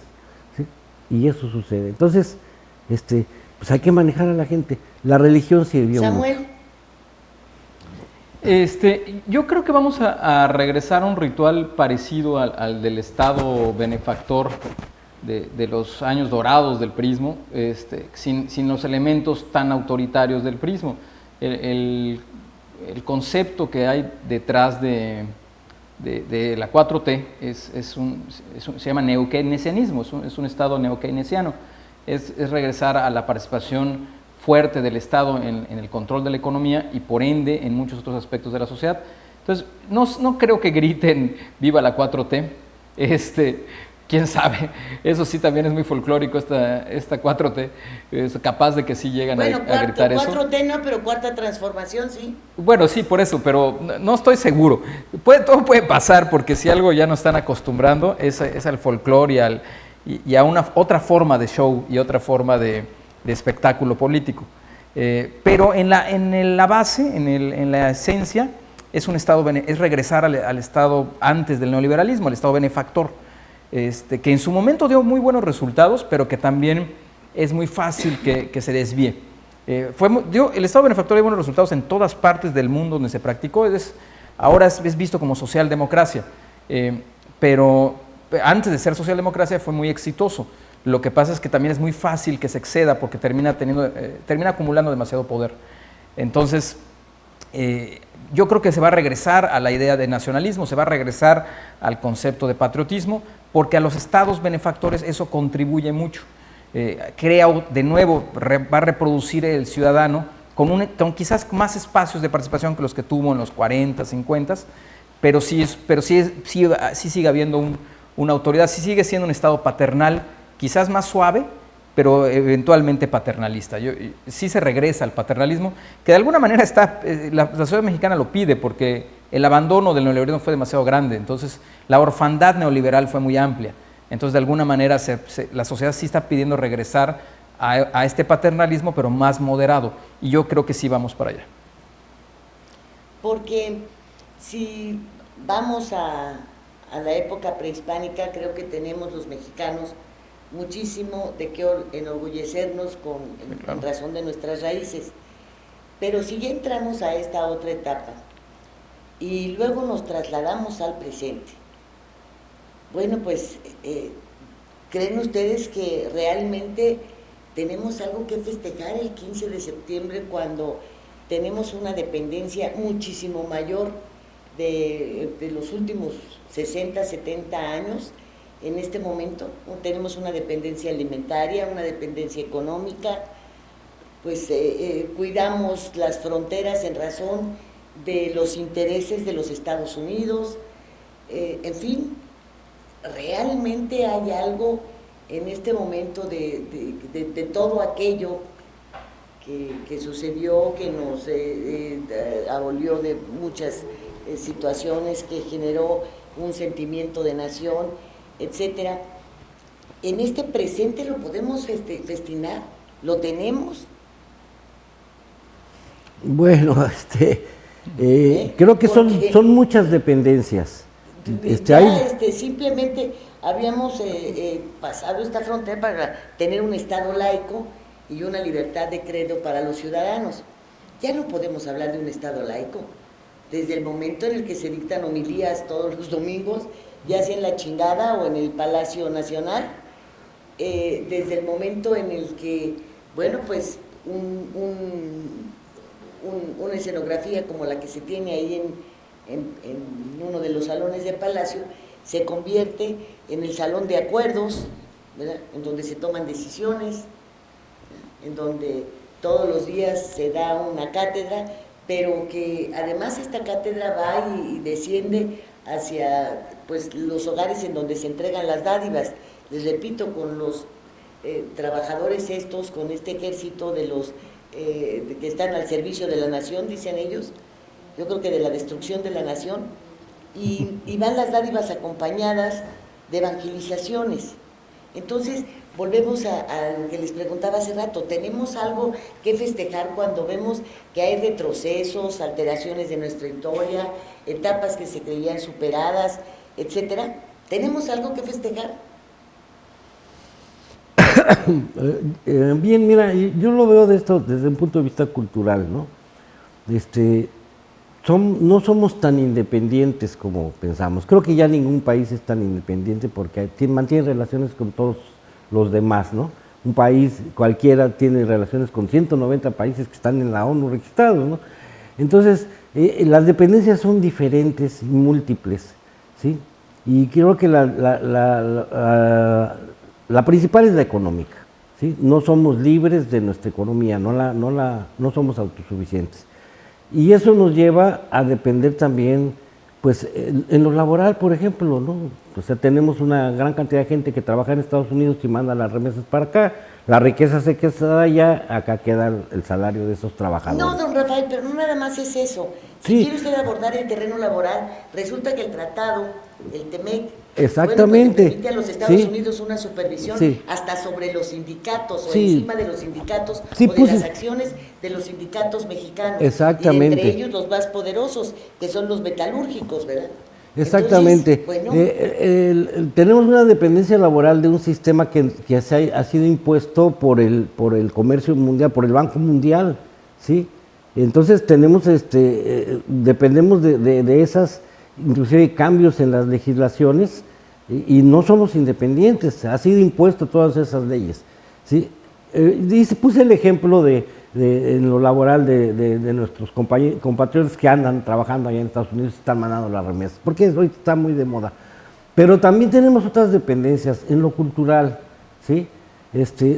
¿sí? Y eso sucede. Entonces, pues hay que manejar a la gente. La religión sirvió Samuel. mucho. Yo creo que vamos a regresar a un ritual parecido al del Estado benefactor de los años dorados del prismo, sin los elementos tan autoritarios del prismo. El concepto que hay detrás de la 4T se llama neokeynesianismo, es un Estado neokeynesiano, es regresar a la participación fuerte del Estado en el control de la economía y por ende en muchos otros aspectos de la sociedad. Entonces, no creo que griten viva la 4T, quién sabe, eso sí también es muy folclórico esta 4T, es capaz de que sí llegan a gritar eso. 4T no, pero cuarta transformación sí. Bueno, sí, por eso, pero no estoy seguro. Todo puede pasar, porque si algo ya nos están acostumbrando es al folclore y a otra forma de show y otra forma de espectáculo político. Pero en la base, en la esencia, es regresar al Estado antes del neoliberalismo, al Estado benefactor, que en su momento dio muy buenos resultados, pero que también es muy fácil que se desvíe. El Estado benefactor dio buenos resultados en todas partes del mundo donde se practicó, ahora es visto como socialdemocracia, pero antes de ser socialdemocracia fue muy exitoso. Lo que pasa es que también es muy fácil que se exceda porque termina acumulando demasiado poder. Entonces, yo creo que se va a regresar a la idea de nacionalismo, se va a regresar al concepto de patriotismo, porque a los estados benefactores eso contribuye mucho. Crea de nuevo, va a reproducir el ciudadano con quizás más espacios de participación que los que tuvo en los 40, 50, pero sí sigue habiendo una autoridad, sí sigue siendo un estado paternal, quizás más suave, pero eventualmente paternalista. Sí se regresa al paternalismo, que de alguna manera la sociedad mexicana lo pide, porque el abandono del neoliberalismo fue demasiado grande, entonces la orfandad neoliberal fue muy amplia. Entonces, de alguna manera, la sociedad sí está pidiendo regresar a este paternalismo, pero más moderado, y yo creo que sí vamos para allá. Porque si vamos a la época prehispánica, creo que tenemos los mexicanos muchísimo de qué enorgullecernos en razón de nuestras raíces. Pero si ya entramos a esta otra etapa y luego nos trasladamos al presente, bueno, pues, ¿creen ustedes que realmente tenemos algo que festejar el 15 de septiembre cuando tenemos una dependencia muchísimo mayor de los últimos 60, 70 años? En este momento tenemos una dependencia alimentaria, una dependencia económica, pues cuidamos las fronteras en razón de los intereses de los Estados Unidos, en fin, realmente hay algo en este momento de todo aquello que sucedió, que nos abolió de muchas situaciones, que generó un sentimiento de nación, etcétera. En este presente lo podemos festinar, lo tenemos. Bueno, creo que son muchas dependencias. Simplemente habíamos pasado esta frontera para tener un Estado laico y una libertad de credo para los ciudadanos. Ya no podemos hablar de un Estado laico. Desde el momento en el que se dictan homilías todos los domingos, ya sea en la chingada o en el Palacio Nacional, desde el momento en el que, bueno, pues una escenografía como la que se tiene ahí en uno de los salones de Palacio, se convierte en el salón de acuerdos, ¿verdad?, en donde se toman decisiones, ¿verdad?, en donde todos los días se da una cátedra, pero que además esta cátedra va y desciende hacia, pues, los hogares en donde se entregan las dádivas. Les repito, con los trabajadores estos, con este ejército de los que están al servicio de la nación, dicen ellos, yo creo que de la destrucción de la nación, y van las dádivas acompañadas de evangelizaciones. Entonces, volvemos a lo que les preguntaba hace rato, ¿tenemos algo que festejar cuando vemos que hay retrocesos, alteraciones de nuestra historia, etapas que se creían superadas, etcétera? ¿Tenemos algo que festejar? Bien, mira, yo lo veo de esto desde un punto de vista cultural, ¿no? no somos tan independientes como pensamos. Creo que ya ningún país es tan independiente porque mantiene relaciones con todos los demás, ¿no? Un país cualquiera tiene relaciones con 190 países que están en la ONU registrados, ¿no? Entonces, las dependencias son diferentes y múltiples, ¿sí? Y creo que la principal es la económica, ¿sí? No somos libres de nuestra economía, no somos autosuficientes. Y eso nos lleva a depender también, pues, en lo laboral, por ejemplo, ¿no? O sea, tenemos una gran cantidad de gente que trabaja en Estados Unidos y manda las remesas para acá, la riqueza se queda allá, acá queda el salario de esos trabajadores. No, don Rafael, pero no nada más es eso. Si Sí. quiere usted abordar el terreno laboral, resulta que el tratado, el TEMEC, Exactamente. bueno, pues, permite a los Estados Sí. Unidos una supervisión Sí. hasta sobre los sindicatos o Sí. encima de los sindicatos Sí, o de pues, las acciones de los sindicatos mexicanos. Exactamente. Y entre ellos los más poderosos, que son los metalúrgicos, ¿verdad? Exactamente. Entonces, bueno, Tenemos una dependencia laboral de un sistema que ha sido impuesto por el comercio mundial, por el Banco Mundial, ¿sí? Entonces dependemos de esas, inclusive cambios en las legislaciones, y no somos independientes, ha sido impuesto todas esas leyes, ¿sí? Puse el ejemplo en lo laboral de nuestros compatriotas que andan trabajando allá en Estados Unidos y están mandando las remesas, porque hoy está muy de moda. Pero también tenemos otras dependencias en lo cultural, ¿sí?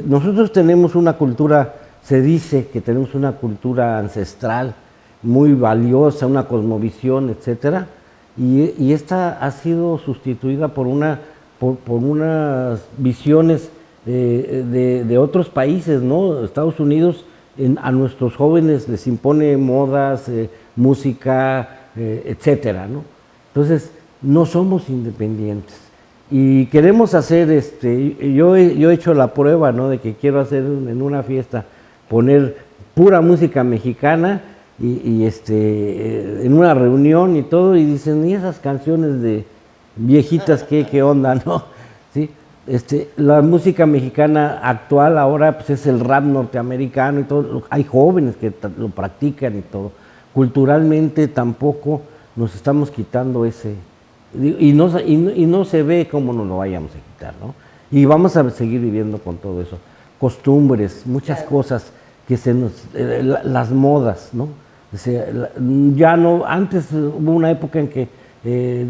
Nosotros tenemos una cultura, se dice que tenemos una cultura ancestral muy valiosa, una cosmovisión, etcétera, y esta ha sido sustituida por unas visiones de otros países, ¿no? Estados Unidos a nuestros jóvenes les impone modas, música, etcétera, ¿no? Entonces, no somos independientes. Y queremos hacer, yo he hecho la prueba, ¿no? De que quiero hacer en una fiesta, poner pura música mexicana en una reunión y todo, y dicen, ¿y esas canciones de viejitas qué onda, no? ¿Sí? La música mexicana actual ahora pues es el rap norteamericano y todo, hay jóvenes que lo practican y todo. Culturalmente tampoco nos estamos quitando ese, y no se ve cómo nos lo vayamos a quitar, ¿no? Y vamos a seguir viviendo con todo eso. Costumbres, muchas cosas que las modas, ¿no? O sea, ya no, antes hubo una época en que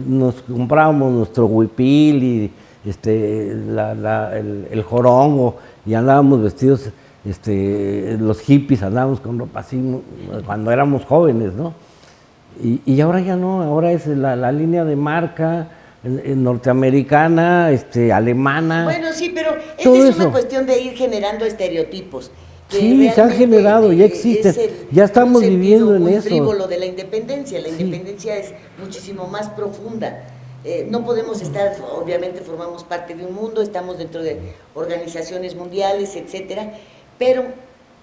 nos comprábamos nuestro huipil y el jorongo y andábamos vestidos, los hippies andábamos con ropa así cuando éramos jóvenes, ¿no? Y ahora ya no, ahora es la línea de marca norteamericana, alemana. Bueno, sí, pero todo esta es una eso. cuestión de ir generando estereotipos. que Sí, se han realmente, generado, ya existen, ya estamos un viviendo en muy eso. frívolo de la independencia. La Sí. independencia es muchísimo más profunda. No podemos estar, obviamente formamos parte de un mundo, estamos dentro de organizaciones mundiales, etcétera, pero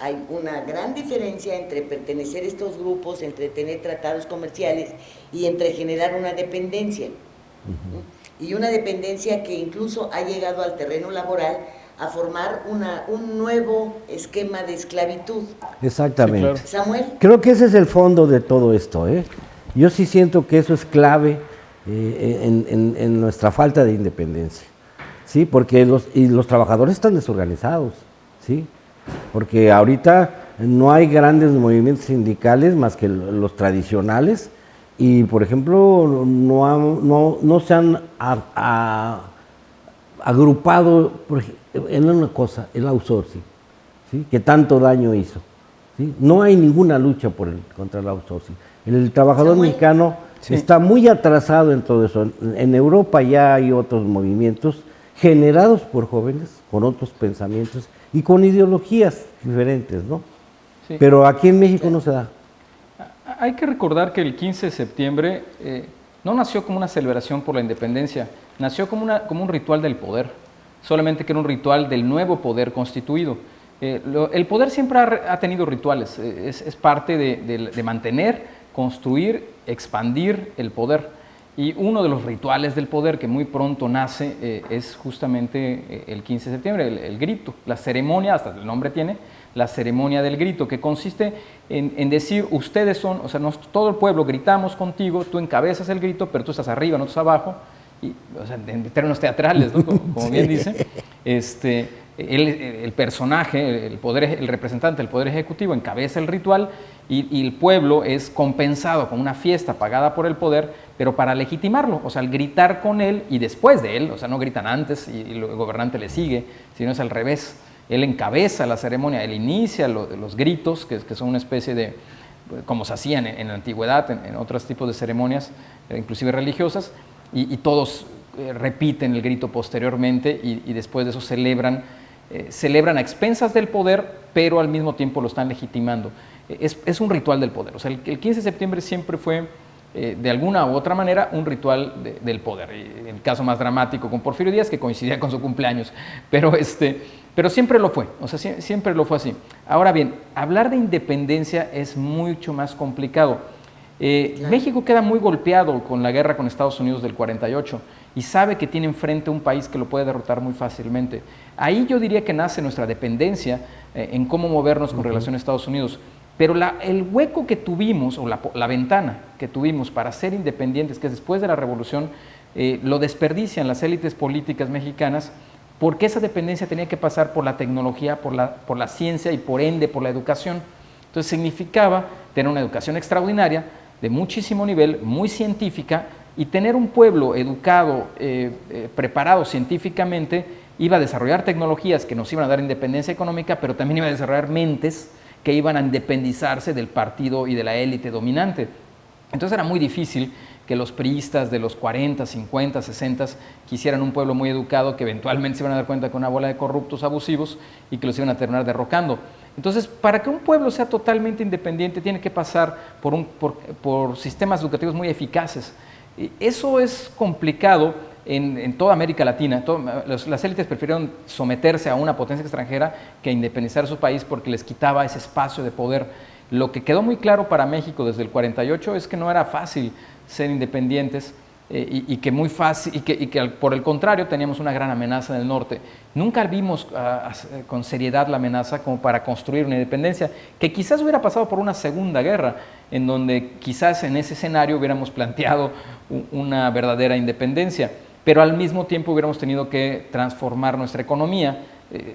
hay una gran diferencia entre pertenecer a estos grupos, entre tener tratados comerciales y entre generar una dependencia. Y una dependencia que incluso ha llegado al terreno laboral a formar un nuevo esquema de esclavitud. Exactamente. Sí, claro. Samuel. Creo que ese es el fondo de todo esto, ¿eh? Yo sí siento que eso es clave en nuestra falta de independencia, ¿sí? Porque los trabajadores están desorganizados, ¿sí? Porque ahorita no hay grandes movimientos sindicales más que los tradicionales y, por ejemplo, no se han agrupado en una cosa, el outsourcing, ¿sí? Que tanto daño hizo, ¿sí? No hay ninguna lucha contra el outsourcing. El trabajador Samuel. mexicano está muy atrasado en todo eso. En Europa ya hay otros movimientos generados por jóvenes con otros pensamientos y con ideologías diferentes, ¿no? Sí. Pero aquí en México no se da. Hay que recordar que el 15 de septiembre no nació como una celebración por la independencia, nació como un ritual del poder, solamente que era un ritual del nuevo poder constituido. El poder siempre ha tenido rituales, es parte de mantener, construir, expandir el poder. Y uno de los rituales del poder que muy pronto nace es justamente el 15 de septiembre, el grito, la ceremonia, hasta el nombre tiene, la ceremonia del grito, que consiste en decir, ustedes son, o sea, todo el pueblo gritamos contigo, tú encabezas el grito, pero tú estás arriba, nosotros abajo, y, o sea, en términos teatrales, ¿no? Como bien dice, el personaje, el representante del Poder Ejecutivo encabeza el ritual y el pueblo es compensado con una fiesta pagada por el poder, pero para legitimarlo, o sea, al gritar con él y después de él, o sea, no gritan antes y el gobernante le sigue, sino es al revés. Él encabeza la ceremonia, él inicia los gritos, que son una especie de, como se hacían en la antigüedad, en otros tipos de ceremonias, inclusive religiosas, y todos repiten el grito posteriormente y después de eso celebran a expensas del poder, pero al mismo tiempo lo están legitimando. Es un ritual del poder. O sea, el 15 de septiembre siempre fue, de alguna u otra manera, un ritual del poder. Y el caso más dramático con Porfirio Díaz, que coincidía con su cumpleaños. Pero siempre lo fue, o sea, siempre lo fue así. Ahora bien, hablar de independencia es mucho más complicado. Claro. México queda muy golpeado con la guerra con Estados Unidos del 48 y sabe que tiene enfrente un país que lo puede derrotar muy fácilmente. Ahí yo diría que nace nuestra dependencia en cómo movernos con relación a Estados Unidos. Pero el hueco que tuvimos, o la ventana que tuvimos para ser independientes, que es después de la Revolución, lo desperdician las élites políticas mexicanas, porque esa dependencia tenía que pasar por la tecnología, por la ciencia y por ende por la educación. Entonces significaba tener una educación extraordinaria, de muchísimo nivel, muy científica, y tener un pueblo educado, preparado científicamente, iba a desarrollar tecnologías que nos iban a dar independencia económica, pero también iba a desarrollar mentes que iban a independizarse del partido y de la élite dominante. Entonces era muy difícil que los priistas de los 40, 50, 60 quisieran un pueblo muy educado que eventualmente se iban a dar cuenta con una bola de corruptos abusivos y que los iban a terminar derrocando. Entonces, para que un pueblo sea totalmente independiente tiene que pasar por sistemas educativos muy eficaces. Eso es complicado en toda América Latina. Las élites prefirieron someterse a una potencia extranjera que independizar su país porque les quitaba ese espacio de poder. Lo que quedó muy claro para México desde el 48 es que no era fácil ser independientes y que muy fácil, y que por el contrario teníamos una gran amenaza en el norte. Nunca vimos con seriedad la amenaza como para construir una independencia, que quizás hubiera pasado por una segunda guerra, en donde quizás en ese escenario hubiéramos planteado una verdadera independencia, pero al mismo tiempo hubiéramos tenido que transformar nuestra economía.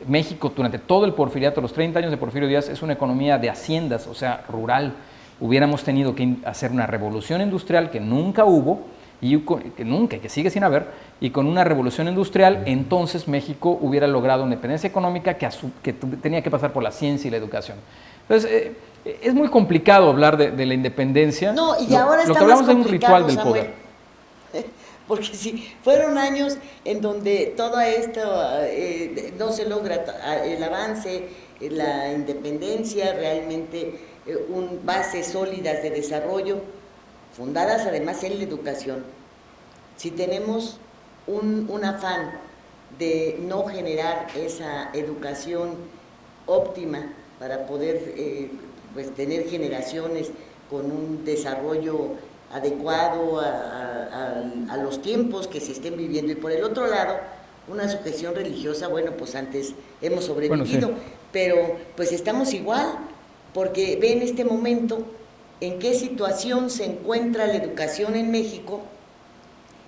México durante todo el porfiriato, los 30 años de Porfirio Díaz, es una economía de haciendas, o sea, rural. Hubiéramos tenido que hacer una revolución industrial que nunca hubo, que sigue sin haber, y con una revolución industrial, entonces México hubiera logrado una independencia económica que tenía que pasar por la ciencia y la educación. Entonces, es muy complicado hablar de la independencia. No, y ahora está lo que hablamos más de un ritual del Samuel, poder. Porque si fueron años en donde todo esto no se logra el avance, la independencia, realmente bases sólidas de desarrollo, fundadas además en la educación. Si tenemos un afán de no generar esa educación óptima para poder pues tener generaciones con un desarrollo adecuado a los tiempos que se estén viviendo, y por el otro lado una sujeción religiosa, bueno, pues antes hemos sobrevivido, bueno, sí. Pero pues estamos igual, porque ve en este momento en qué situación se encuentra la educación en México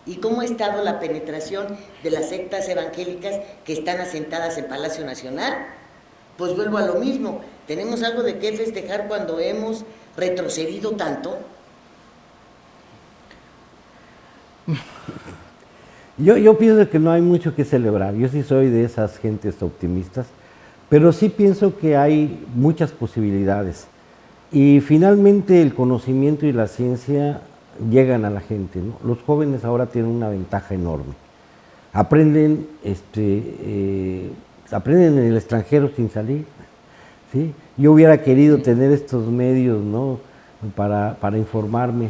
y cómo ha estado la penetración de las sectas evangélicas que están asentadas en Palacio Nacional. Pues vuelvo a lo mismo, tenemos algo de qué festejar cuando hemos retrocedido tanto. Yo pienso que no hay mucho que celebrar. Yo sí soy de esas gentes optimistas, pero sí pienso que hay muchas posibilidades. Y finalmente el conocimiento y la ciencia llegan a la gente, ¿no? Los jóvenes ahora tienen una ventaja enorme. Aprenden en el extranjero sin salir, ¿sí? Yo hubiera querido tener estos medios, ¿no?, para informarme.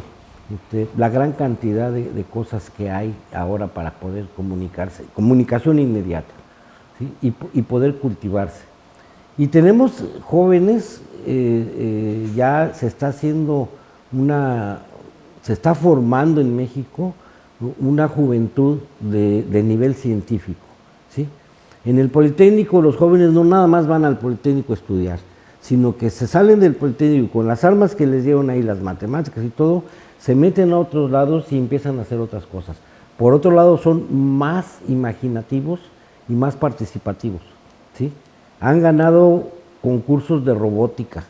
La gran cantidad de cosas que hay ahora para poder comunicarse, comunicación inmediata, ¿sí? y poder cultivarse. Y tenemos jóvenes, ya se está haciendo se está formando en México una juventud de nivel científico, ¿sí? En el Politécnico los jóvenes no nada más van al Politécnico a estudiar, sino que se salen del Politécnico con las armas que les dieron ahí, las matemáticas y todo, se meten a otros lados y empiezan a hacer otras cosas. Por otro lado, son más imaginativos y más participativos, ¿sí? Han ganado concursos de robótica,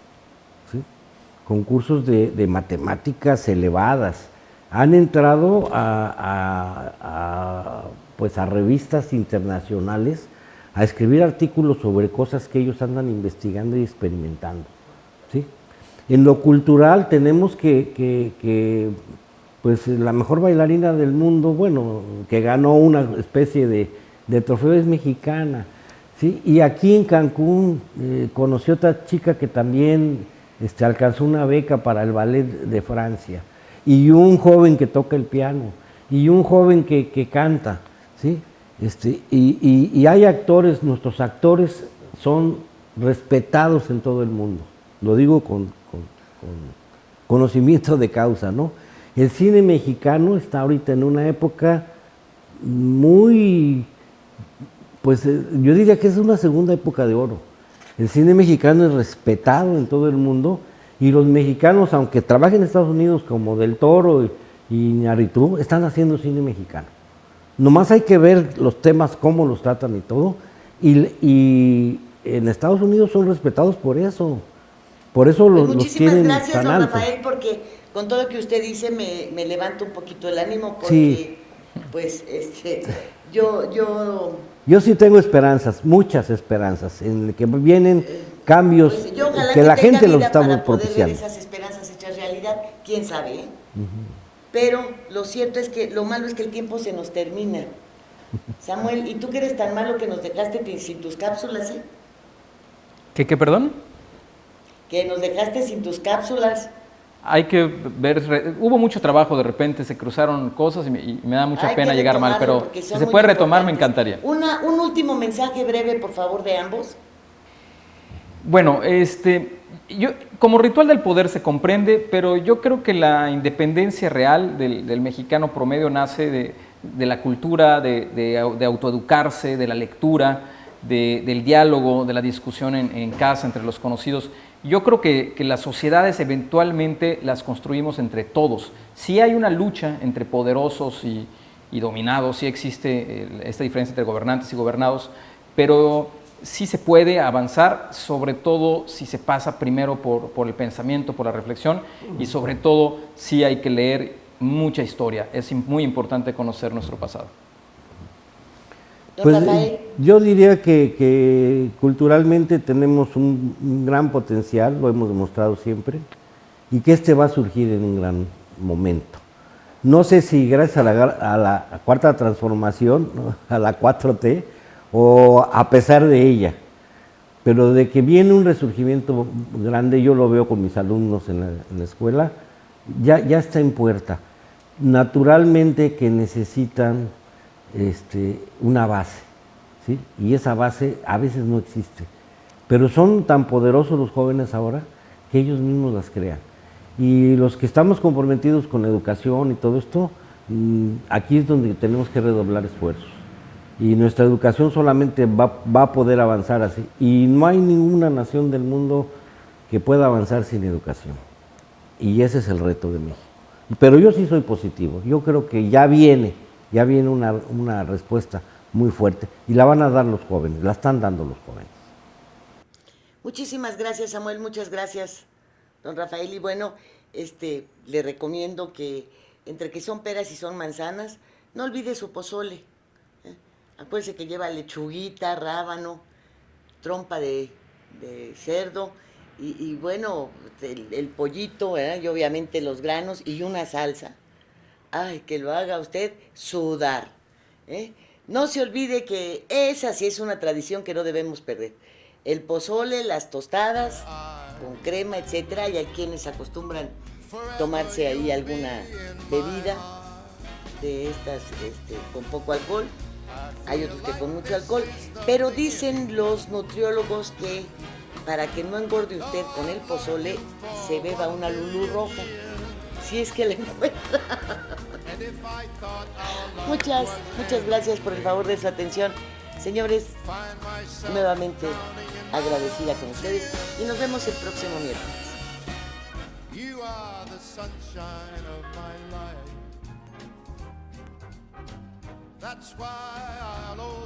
¿sí? Concursos de matemáticas elevadas, han entrado pues a revistas internacionales a escribir artículos sobre cosas que ellos andan investigando y experimentando, ¿sí? En lo cultural tenemos que pues la mejor bailarina del mundo, bueno, que ganó una especie de trofeo es mexicana, ¿sí? Y aquí en Cancún conocí otra chica que también alcanzó una beca para el ballet de Francia, y un joven que toca el piano, y un joven que canta, ¿sí? Y hay actores, nuestros actores son respetados en todo el mundo, lo digo con conocimiento de causa, ¿no? El cine mexicano está ahorita en una época muy, pues yo diría que es una segunda época de oro. El cine mexicano es respetado en todo el mundo y los mexicanos, aunque trabajen en Estados Unidos como Del Toro y Iñárritu, están haciendo cine mexicano. Nomás hay que ver los temas, cómo los tratan y todo, y en Estados Unidos son respetados por eso. Por eso Pues los tienen gracias, tan don altos. Rafael, porque con todo lo que usted dice me levanta un poquito el ánimo, porque Sí. pues yo Yo sí tengo esperanzas, muchas esperanzas, en que vienen cambios pues, yo ojalá que la tenga gente los vida está para poder ver propiciando. esas esperanzas hechas realidad, quién sabe, ¿eh? Pero lo cierto es que lo malo es que el tiempo se nos termina. Samuel, ¿y tú que eres tan malo que nos dejaste sin tus cápsulas, eh? ¿Qué, perdón? Que nos dejaste sin tus cápsulas. Hay que ver, hubo mucho trabajo de repente, se cruzaron cosas y me da mucha Hay pena que llegar mal, retomarlo, pero porque si son se muy puede retomar me importantes. encantaría. Un último mensaje breve, por favor, de ambos. Bueno, como ritual del poder se comprende, pero yo creo que la independencia real del mexicano promedio nace de la cultura, de autoeducarse, de la lectura, del diálogo, de la discusión en casa entre los conocidos. Yo creo que las sociedades eventualmente las construimos entre todos. Sí hay una lucha entre poderosos y dominados, sí existe esta diferencia entre gobernantes y gobernados, pero sí se puede avanzar, sobre todo si se pasa primero por el pensamiento, por la reflexión, y sobre todo sí hay que leer mucha historia. Es muy importante conocer nuestro pasado. Don Pues Rafael. yo diría que culturalmente tenemos un gran potencial, lo hemos demostrado siempre, y que va a surgir en un gran momento. No sé si gracias a la cuarta transformación, ¿no?, a la 4T, o a pesar de ella, pero de que viene un resurgimiento grande, yo lo veo con mis alumnos en la escuela, ya está en puerta. Naturalmente que necesitan una base, ¿sí? Y esa base a veces no existe, pero son tan poderosos los jóvenes ahora que ellos mismos las crean. Y los que estamos comprometidos con la educación y todo esto, aquí es donde tenemos que redoblar esfuerzos. Y nuestra educación solamente va a poder avanzar así. Y no hay ninguna nación del mundo que pueda avanzar sin educación. Y ese es el reto de México. Pero yo sí soy positivo. Yo creo que ya viene una respuesta muy fuerte. Y la van a dar los jóvenes, la están dando los jóvenes. Muchísimas gracias, Samuel, muchas gracias, don Rafael. Y bueno, le recomiendo que entre que son peras y son manzanas, no olvide su pozole. Acuérdese que lleva lechuguita, rábano, trompa de cerdo y bueno, el pollito, ¿verdad? Y obviamente los granos y una salsa. Ay, que lo haga usted sudar, ¿eh? No se olvide que esa sí es una tradición que no debemos perder. El pozole, las tostadas con crema, etcétera, y hay quienes acostumbran tomarse ahí alguna bebida de estas con poco alcohol. Hay otros que con mucho alcohol, pero dicen los nutriólogos que para que no engorde usted con el pozole, se beba una Lulú roja, si es que la encuentra. Muchas gracias por el favor de su atención. Señores, nuevamente, agradecida con ustedes y nos vemos el próximo miércoles. You are the sunshine of my life. That's why I'll always